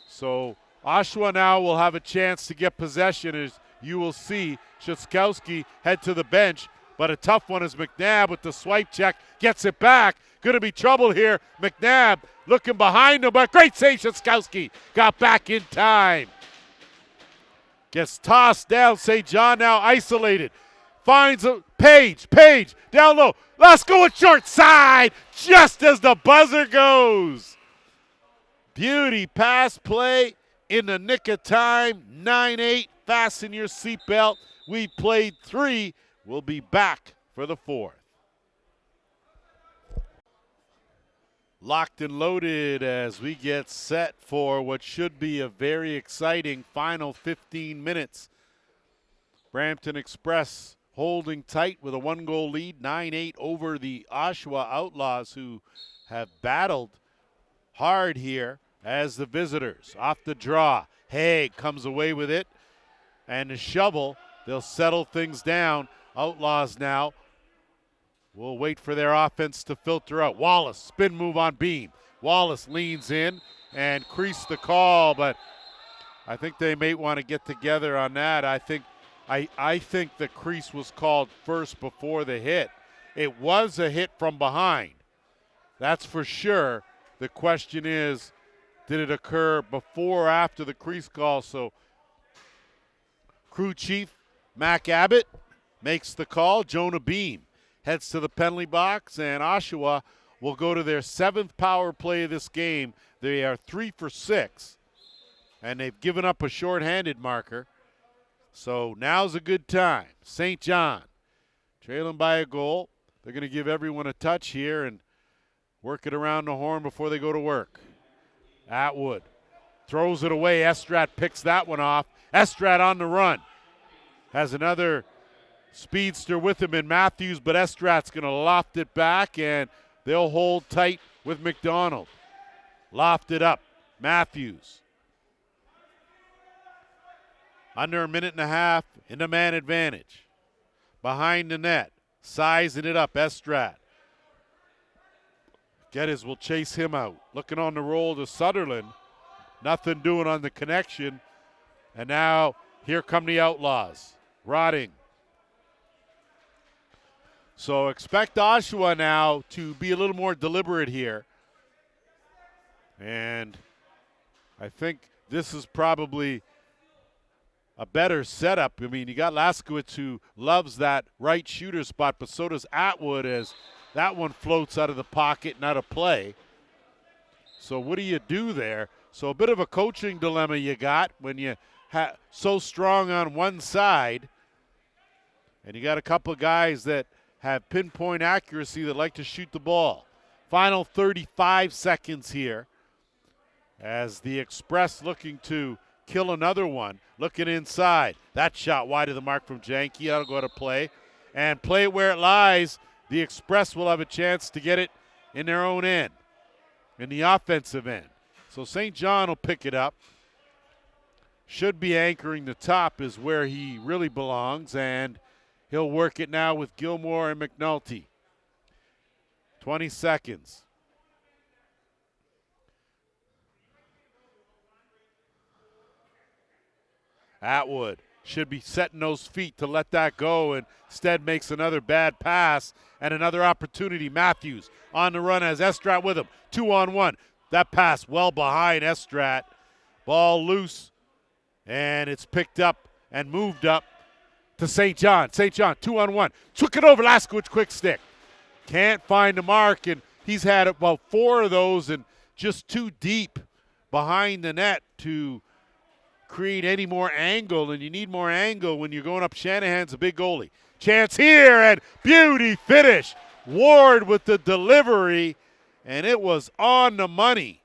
So Oshawa now will have a chance to get possession, as you will see Szyskowski head to the bench. But a tough one is McNabb with the swipe check. Gets it back. Going to be trouble here. McNabb looking behind him, but great save. Szyskowski got back in time. Gets tossed down. St. John now isolated. Finds a Page down low. Let's go with short side just as the buzzer goes. Beauty pass play in the nick of time. 9-8. Fasten your seatbelt. We played 3. We'll be back for the 4th. Locked and loaded as we get set for what should be a very exciting final 15 minutes. Brampton Express holding tight with a 1-goal lead, 9-8 over the Oshawa Outlaws, who have battled hard here as the visitors. Off the draw, Haig comes away with it, and the shovel, they'll settle things down. Outlaws now will wait for their offense to filter out. Wallace, spin move on Beam. Wallace leans in and creased the call, but I think they may want to get together on that. I think the crease was called first before the hit. It was a hit from behind. That's for sure. The question is, did it occur before or after the crease call? So crew chief Mac Abbott makes the call. Jonah Beam heads to the penalty box, and Oshawa will go to their 7th power play of this game. They are 3 for 6, and they've given up a shorthanded marker. So now's a good time. St. John trailing by a goal. They're going to give everyone a touch here and work it around the horn before they go to work. Atwood throws it away. Estrad picks that one off. Estrad on the run. Has another speedster with him in Matthews, but Estrad's going to loft it back, and they'll hold tight with McDonald. Loft it up. Matthews. Under a minute and a half in the man advantage. Behind the net. Sizing it up. Estrad. Geddes will chase him out. Looking on the roll to Sutherland. Nothing doing on the connection. And now here come the Outlaws. Rotting. So expect Oshawa now to be a little more deliberate here. And I think this is probably a better setup. I mean, you got Laskowitz, who loves that right shooter spot, but so does Atwood, as that one floats out of the pocket and out of play. So what do you do there? So a bit of a coaching dilemma you got when you so strong on one side, and you got a couple of guys that have pinpoint accuracy that like to shoot the ball. Final 35 seconds here as the Express looking to kill another one. Looking inside. That shot wide of the mark from Janke. That'll go to play. And play it where it lies. The Express will have a chance to get it in their own end, in the offensive end. So St. John will pick it up. Should be anchoring the top is where he really belongs, and he'll work it now with Gilmore and McNulty. 20 seconds. Atwood should be setting those feet to let that go, and instead makes another bad pass and another opportunity. Matthews on the run, has Estrat with him. 2-on-1. That pass well behind Estrat. Ball loose, and it's picked up and moved up to St. John. St. John, 2-on-1. Took it over, Laskowicz, quick stick. Can't find the mark, and he's had about 4 of those and just too deep behind the net to create any more angle, and you need more angle when you're going up. Shanahan's a big goalie. Chance here, and beauty finish. Ward with the delivery, and it was on the money.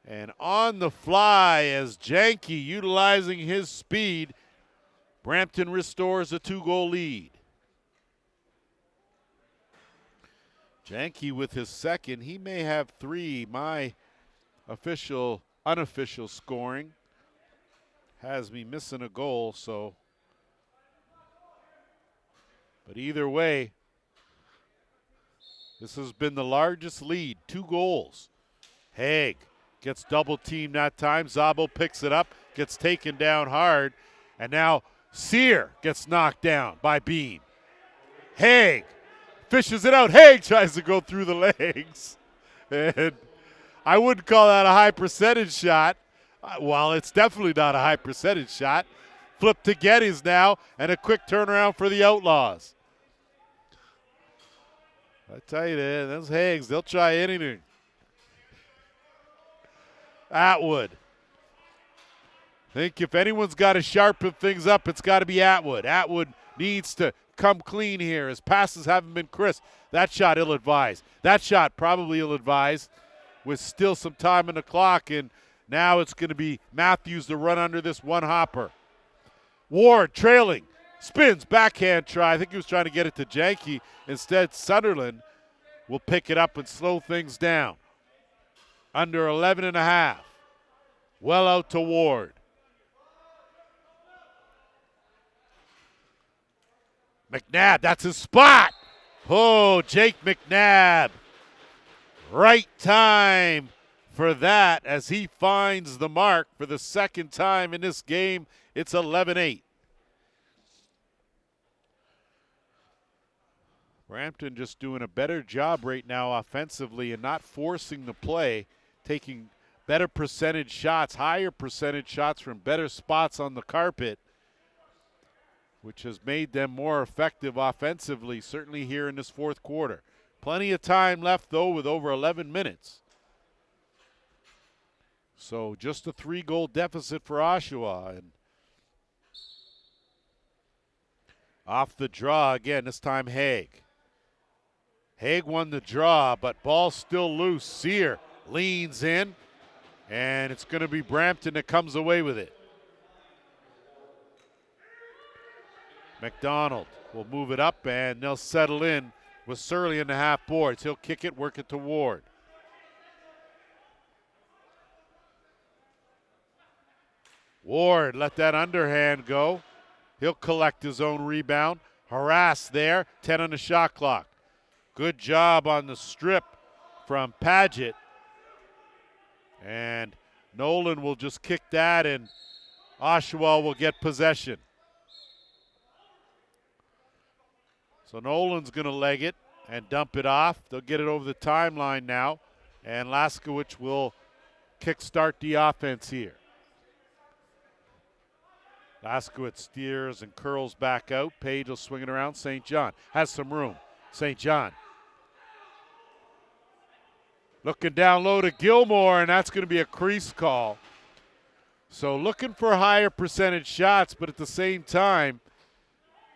And on the fly as Janke utilizing his speed, Brampton restores a 2-goal lead. Janke with his second. He may have 3. My unofficial scoring has me missing a goal, so. But either way, this has been the largest lead, 2 goals. Haig gets double teamed that time. Zabo picks it up, gets taken down hard, and now Sear gets knocked down by Beam. Haig fishes it out. Haig tries to go through the legs, and I wouldn't call that a high percentage shot. Well, it's definitely not a high percentage shot. Flip to Geddes now, and a quick turnaround for the Outlaws. I tell you, those Hags, they'll try anything. Atwood. I think if anyone's got to sharpen things up, it's got to be Atwood. Atwood needs to come clean here. His passes haven't been crisp. That shot ill-advised. That shot probably ill-advised with still some time on the clock, and now it's going to be Matthews to run under this one hopper. Ward trailing. Spins, backhand try. I think he was trying to get it to Janke. Instead, Sunderland will pick it up and slow things down. Under 11.5. Well out to Ward. McNabb, that's his spot. Oh, Jake McNabb. Right time for that as he finds the mark for the second time in this game. It's 11-8. Brampton just doing a better job right now offensively and not forcing the play, taking better percentage shots, higher percentage shots from better spots on the carpet, which has made them more effective offensively, certainly here in this fourth quarter. Plenty of time left, though, with over 11 minutes. So just a 3-goal deficit for Oshawa. And off the draw again, this time Haig. Haig won the draw, but ball still loose. Sear leans in, and it's going to be Brampton that comes away with it. McDonald will move it up, and they'll settle in with Surley in the half boards. He'll kick it, work it to Ward. Ward let that underhand go. He'll collect his own rebound. Harass there, 10 on the shot clock. Good job on the strip from Paget. And Nolan will just kick that, and Oshawa will get possession. So Nolan's going to leg it and dump it off. They'll get it over the timeline now, and Laskowicz will kickstart the offense here. Laskowicz steers and curls back out. Page will swing it around. St. John has some room. St. John looking down low to Gilmore, and that's going to be a crease call. So looking for higher percentage shots, but at the same time,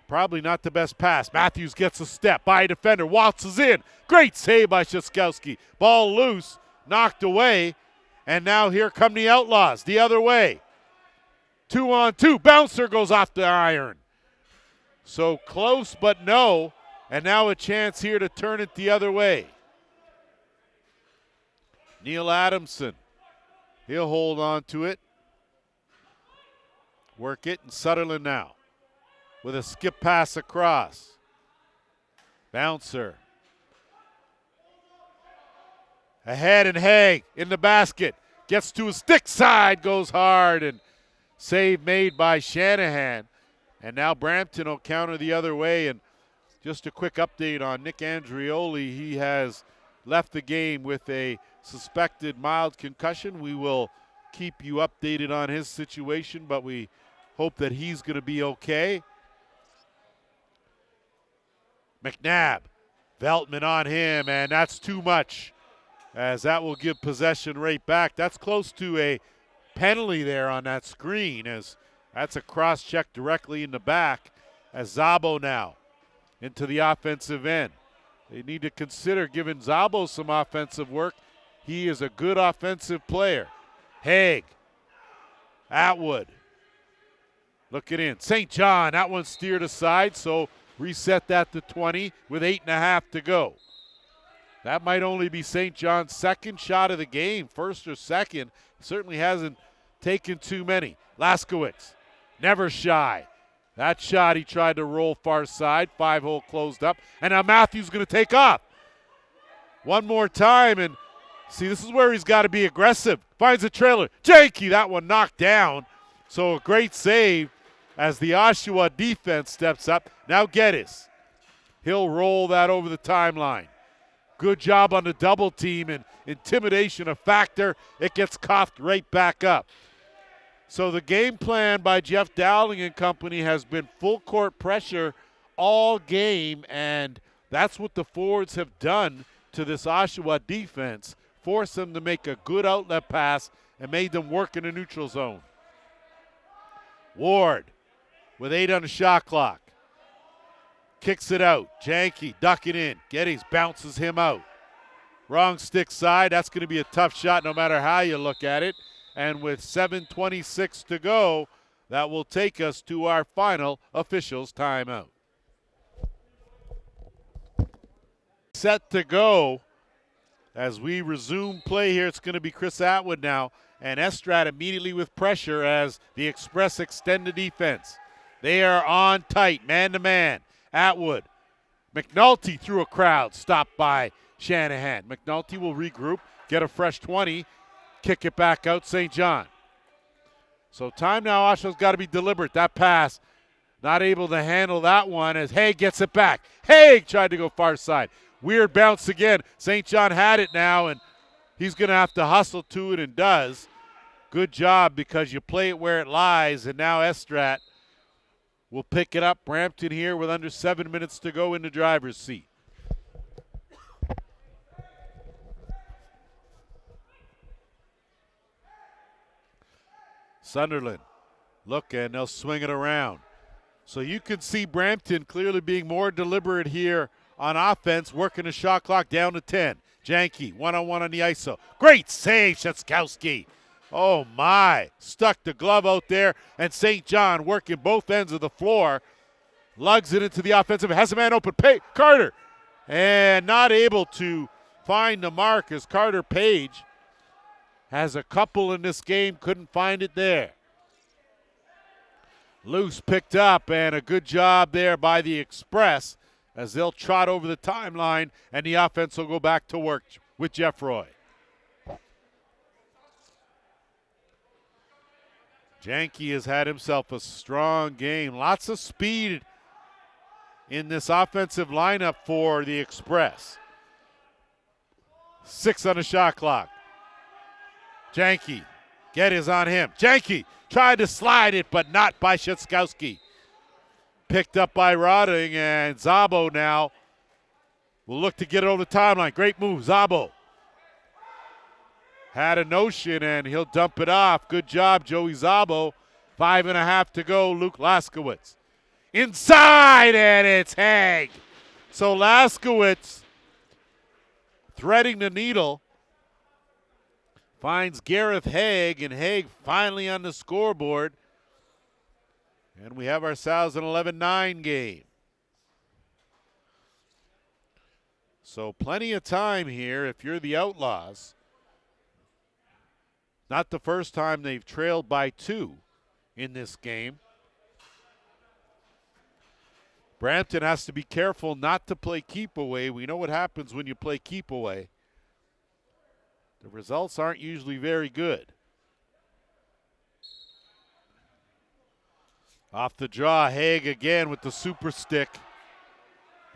probably not the best pass. Matthews gets a step by a defender, waltzes in. Great save by Sheskowski. Ball loose, knocked away, and now here come the Outlaws the other way. 2-on-2, bouncer goes off the iron. So close but no, and now a chance here to turn it the other way. Neil Adamson, he'll hold on to it. Work it, and Sutherland now with a skip pass across. Bouncer. Ahead, and Haig in the basket. Gets to his stick side, goes hard, and Save made by Shanahan. And now Brampton will counter the other way. And just a quick update on Nick Andrioli. He has left the game with a suspected mild concussion. We will keep you updated on his situation, but we hope that he's going to be okay. McNabb, Veltman on him, and that's too much, as that will give possession right back. That's close to a penalty there on that screen, as that's a cross check directly in the back, as Szabo now into the offensive end. They need to consider giving Szabo some offensive work. He is a good offensive player. Haig, Atwood, looking in. St. John, that one steered aside, so reset that to 20 with 8.5 to go. That might only be St. John's second shot of the game, first or second. Certainly hasn't taken too many. Laskowitz, never shy. That shot he tried to roll far side, 5-hole closed up, and now Matthews going to take off. One more time, and see, this is where he's got to be aggressive. Finds a trailer. Janky, that one knocked down. So a great save as the Oshawa defense steps up. Now Geddes. He'll roll that over the timeline. Good job on the double team, and intimidation a factor. It gets coughed right back up. So the game plan by Jeff Dowling and company has been full court pressure all game, and that's what the forwards have done to this Oshawa defense. Forced them to make a good outlet pass and made them work in the neutral zone. Ward with 8 on the shot clock. Kicks it out. Janky ducking in. Geddes bounces him out. Wrong stick side. That's going to be a tough shot no matter how you look at it. And with 7:26 to go, that will take us to our final officials timeout. Set to go. As we resume play here, it's going to be Chris Atwood now. And Estrad immediately with pressure as the Express extend the defense. They are on tight, man-to-man. Atwood. McNulty through a crowd, stopped by Shanahan. McNulty will regroup, get a fresh 20, kick it back out, St. John. So time now, Oshawa's got to be deliberate. That pass, not able to handle that one as Haig gets it back. Haig tried to go far side. Weird bounce again. St. John had it now, and he's going to have to hustle to it and does. Good job because you play it where it lies, and now Estrat will pick it up. Brampton here with under 7 minutes to go in the driver's seat. Sunderland, look, and they'll swing it around. So you can see Brampton clearly being more deliberate here on offense, working the shot clock down to 10. Janky, one-on-one on the ISO. Great save, Shatskowski. Oh, my. Stuck the glove out there, and St. John working both ends of the floor. Lugs it into the offensive. Has a man open. Carter. And not able to find the mark as Carter Page has a couple in this game. Couldn't find it there. Loose picked up, and a good job there by the Express as they'll trot over the timeline, and the offense will go back to work with Jeff Roy. Janky has had himself a strong game. Lots of speed in this offensive lineup for the Express. 6 on the shot clock. Janky, Geddes on him. Janky tried to slide it, but not by Shatskowski. Picked up by Rodding, and Szabo now will look to get it over the timeline. Great move, Szabo. Had a notion, and he'll dump it off. Good job, Joey Szabo. 5.5 to go, Luke Laskowitz. Inside, and it's Haig. So Laskowitz threading the needle. Finds Gareth Haig, and Haig finally on the scoreboard. And we have ourselves an 11-9 game. So plenty of time here if you're the Outlaws. Not the first time they've trailed by 2 in this game. Brampton has to be careful not to play keep away. We know what happens when you play keep away. The results aren't usually very good. Off the draw, Haig again with the super stick.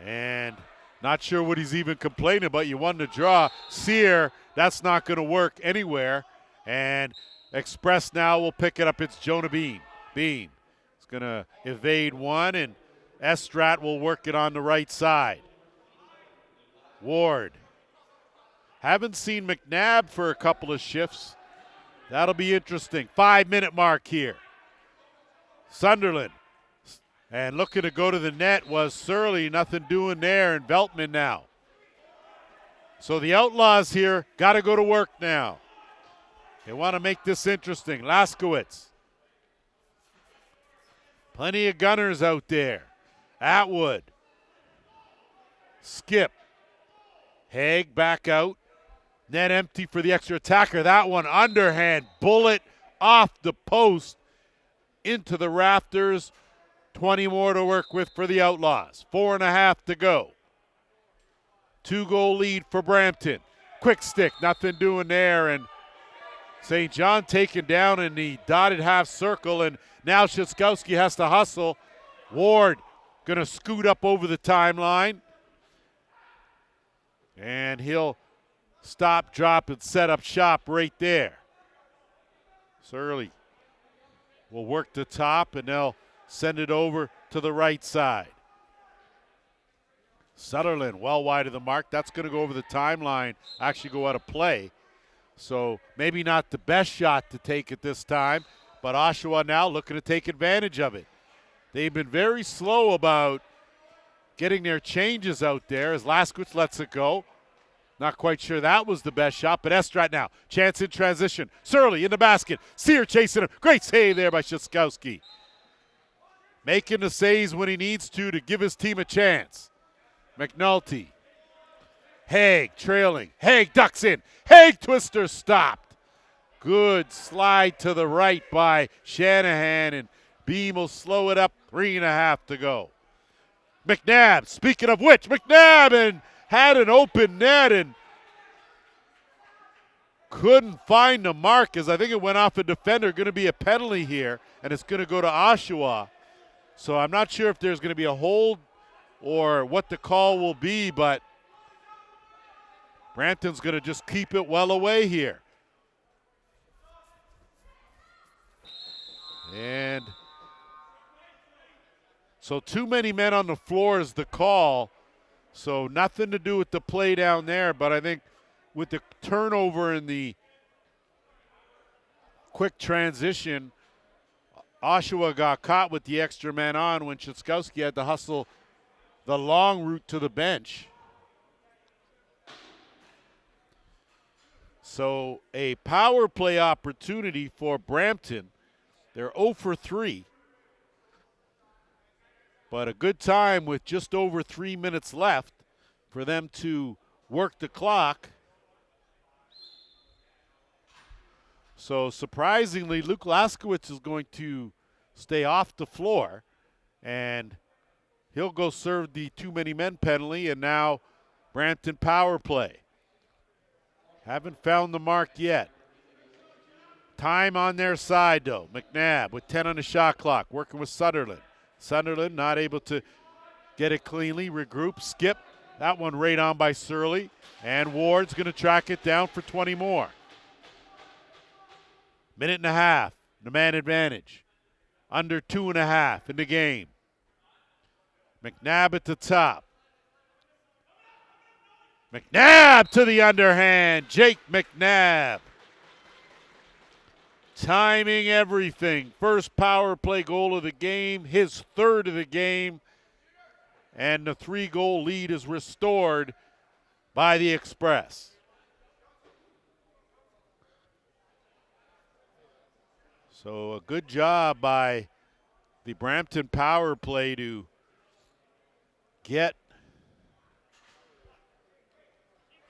And not sure what he's even complaining about. You won the draw. Sear, that's not going to work anywhere. And Express now will pick it up. It's Jonah Bean. Bean is going to evade one, and Estrat will work it on the right side. Ward. Haven't seen McNabb for a couple of shifts. That'll be interesting. 5-minute mark here. Sunderland. And looking to go to the net was Surly. Nothing doing there, and Veltman now. So the Outlaws here got to go to work now. They want to make this interesting. Laskowitz. Plenty of gunners out there. Atwood. Skip. Haig back out. Net empty for the extra attacker. That one underhand. Bullet off the post into the rafters. 20 more to work with for the Outlaws. 4.5 to go. 2-goal lead for Brampton. Quick stick, nothing doing there. And St. John taken down in the dotted half circle. And now Szyskowski has to hustle. Ward going to scoot up over the timeline. And he'll stop, drop, and set up shop right there. Surly will work the top, and they'll send it over to the right side. Sutherland well wide of the mark. That's going to go over the timeline, actually go out of play. So maybe not the best shot to take at this time, but Oshawa now looking to take advantage of it. They've been very slow about getting their changes out there as Laskowitz lets it go. Not quite sure that was the best shot, but Estrat now. Chance in transition. Surly in the basket. Sear chasing him. Great save there by Szyskowski. Making the saves when he needs to give his team a chance. McNulty. Haig trailing. Haig ducks in. Haig twister stopped. Good slide to the right by Shanahan, and Beam will slow it up. 3.5 to go. McNabb, speaking of which, McNabb and had an open net and couldn't find the mark as I think it went off a defender. Going to be a penalty here, and it's going to go to Oshawa. So I'm not sure if there's going to be a hold or what the call will be, but Brampton's going to just keep it well away here. And so too many men on the floor is the call. So nothing to do with the play down there, but I think with the turnover and the quick transition, Oshawa got caught with the extra man on when Szyskowski had to hustle the long route to the bench. So a power play opportunity for Brampton. They're 0 for 3. But a good time with just over 3 minutes left for them to work the clock. So surprisingly, Luke Laskowitz is going to stay off the floor, and he'll go serve the too many men penalty, and now Brampton power play. Haven't found the mark yet. Time on their side, though. McNabb with 10 on the shot clock, working with Sutherland. Sunderland not able to get it cleanly. Regroup, skip. That one right on by Surly. And Ward's going to track it down for 20 more. 1.5 minutes. The man advantage. Under 2.5 in the game. McNabb at the top. McNabb to the underhand. Jake McNabb. Timing everything. First power play goal of the game, his third of the game, and the 3-goal lead is restored by the Express. So a good job by the Brampton power play to get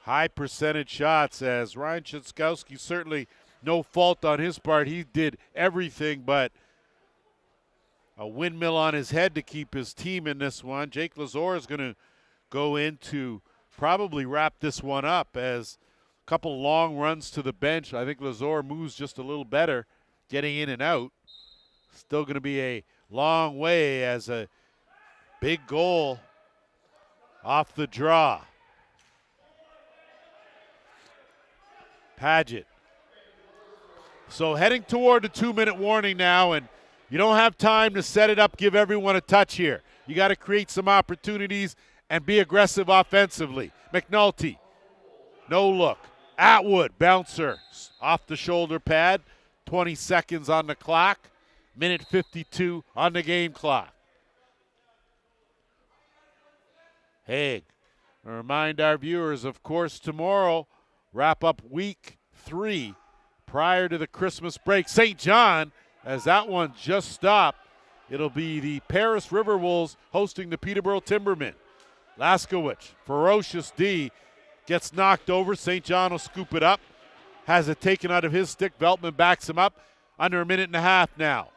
high percentage shots, as Ryan Szyskowski, certainly no fault on his part. He did everything but a windmill on his head to keep his team in this one. Jake Lazor is going to go in to probably wrap this one up, as a couple long runs to the bench. I think Lazor moves just a little better getting in and out. Still going to be a long way as a big goal off the draw. Paget. So heading toward the 2-minute warning now, and you don't have time to set it up, give everyone a touch here. You got to create some opportunities and be aggressive offensively. McNulty, no look. Atwood, bouncer, off the shoulder pad. 20 seconds on the clock. Minute 52 on the game clock. Haig. Remind our viewers, of course, tomorrow, wrap up week 3 prior to the Christmas break. St. John, as that one just stopped, it'll be the Paris River Wolves hosting the Peterborough Timbermen. Laskowicz, ferocious D, gets knocked over. St. John will scoop it up. Has it taken out of his stick. Veltman backs him up. Under a minute and a half now.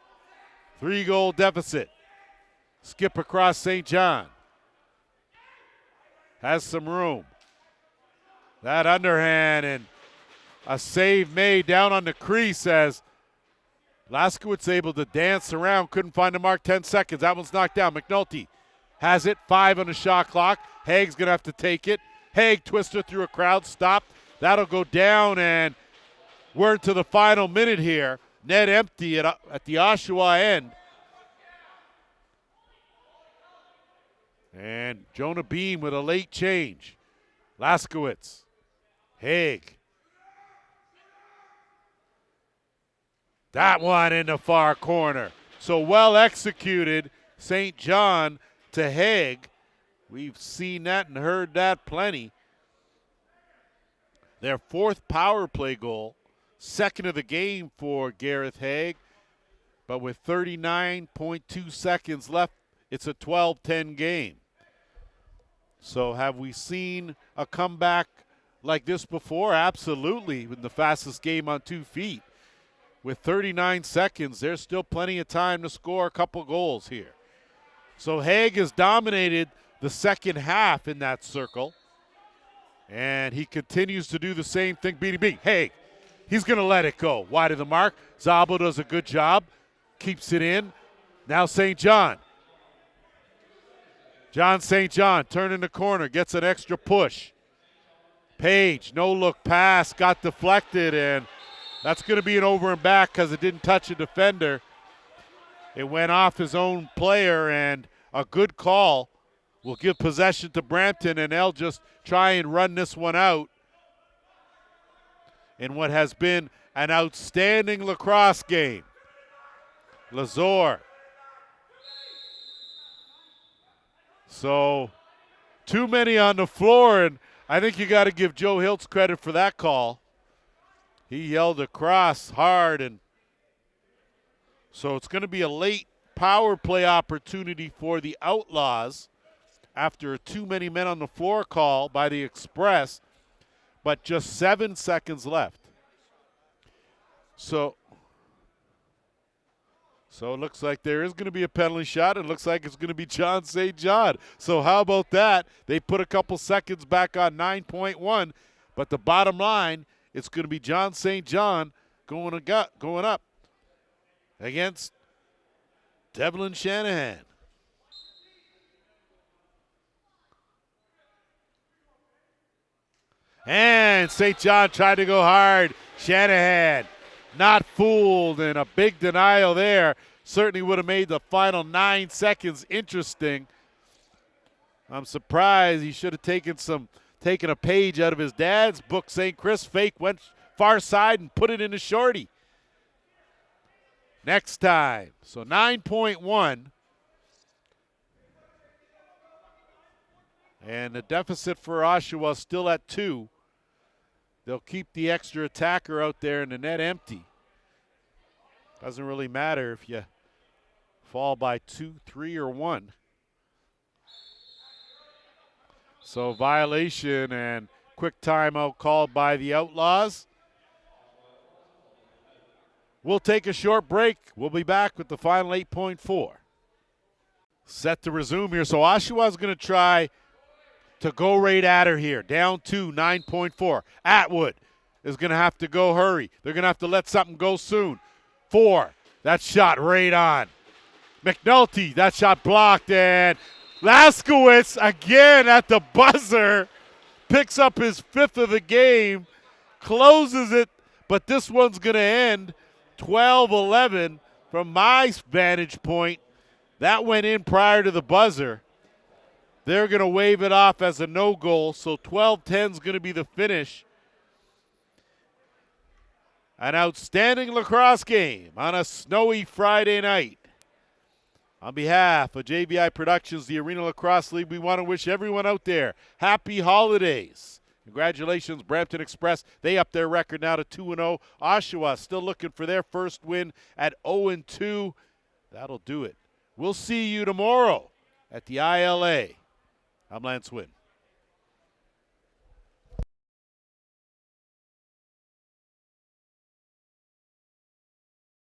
3-goal deficit. Skip across St. John. Has some room. That underhand and a save made down on the crease as Laskowitz able to dance around. Couldn't find the mark. 10 seconds. That one's knocked down. McNulty has it. 5 on the shot clock. Haig's going to have to take it. Haig twister through a crowd. Stopped. That'll go down, and we're into the final minute here. Net empty at the Oshawa end. And Jonah Beam with a late change. Laskowitz. Haig. That one in the far corner. So well executed. St. John to Haig. We've seen that and heard that plenty. Their 4th power play goal. 2nd of the game for Gareth Haig. But with 39.2 seconds left, it's a 12-10 game. So have we seen a comeback like this before? Absolutely, with the fastest game on 2 feet. With 39 seconds, there's still plenty of time to score a couple goals here. So Haig has dominated the second half in that circle. And he continues to do the same thing. BDB, Haig, he's going to let it go. Wide of the mark. Zabo does a good job. Keeps it in. Now St. John. John St. John turning the corner. Gets an extra push. Page, no look pass. Got deflected, and that's going to be an over and back because it didn't touch a defender. It went off his own player, and a good call will give possession to Brampton, and they'll just try and run this one out in what has been an outstanding lacrosse game. Lazor. So too many on the floor, and I think you got to give Joe Hiltz credit for that call. He yelled across hard, and so it's going to be a late power play opportunity for the Outlaws after a too many men on the floor call by the Express, but just 7 seconds left. So it looks like there is going to be a penalty shot. It looks like it's going to be John St. John. So how about that? They put a couple seconds back on 9.1, but the bottom line, it's going to be John St. John going up against Devlin Shanahan. And St. John tried to go hard. Shanahan not fooled, and a big denial there. Certainly would have made the final 9 seconds interesting. I'm surprised. He should have taken a page out of his dad's book. St. Chris fake, went far side and put it in the shorty. Next time. So 9.1. And the deficit for Oshawa still at 2. They'll keep the extra attacker out there and the net empty. Doesn't really matter if you fall by 2, 3, or 1. So violation and quick timeout called by the Outlaws. We'll take a short break. We'll be back with the final 8.4. Set to resume here. So Oshawa's going to try to go right at her here. Down 2, 9.4. Atwood is going to have to go hurry. They're going to have to let something go soon. 4. That shot right on. McNulty, that shot blocked, and Laskowitz again at the buzzer picks up his 5th of the game, closes it, but this one's going to end 12-11 from my vantage point. That went in prior to the buzzer. They're going to wave it off as a no-goal, so 12-10 is going to be the finish. An outstanding lacrosse game on a snowy Friday night. On behalf of JVI Productions, the Arena Lacrosse League, we want to wish everyone out there happy holidays. Congratulations, Brampton Express. They up their record now to 2-0. Oshawa still looking for their first win at 0-2. That'll do it. We'll see you tomorrow at the ILA. I'm Lance Wynn.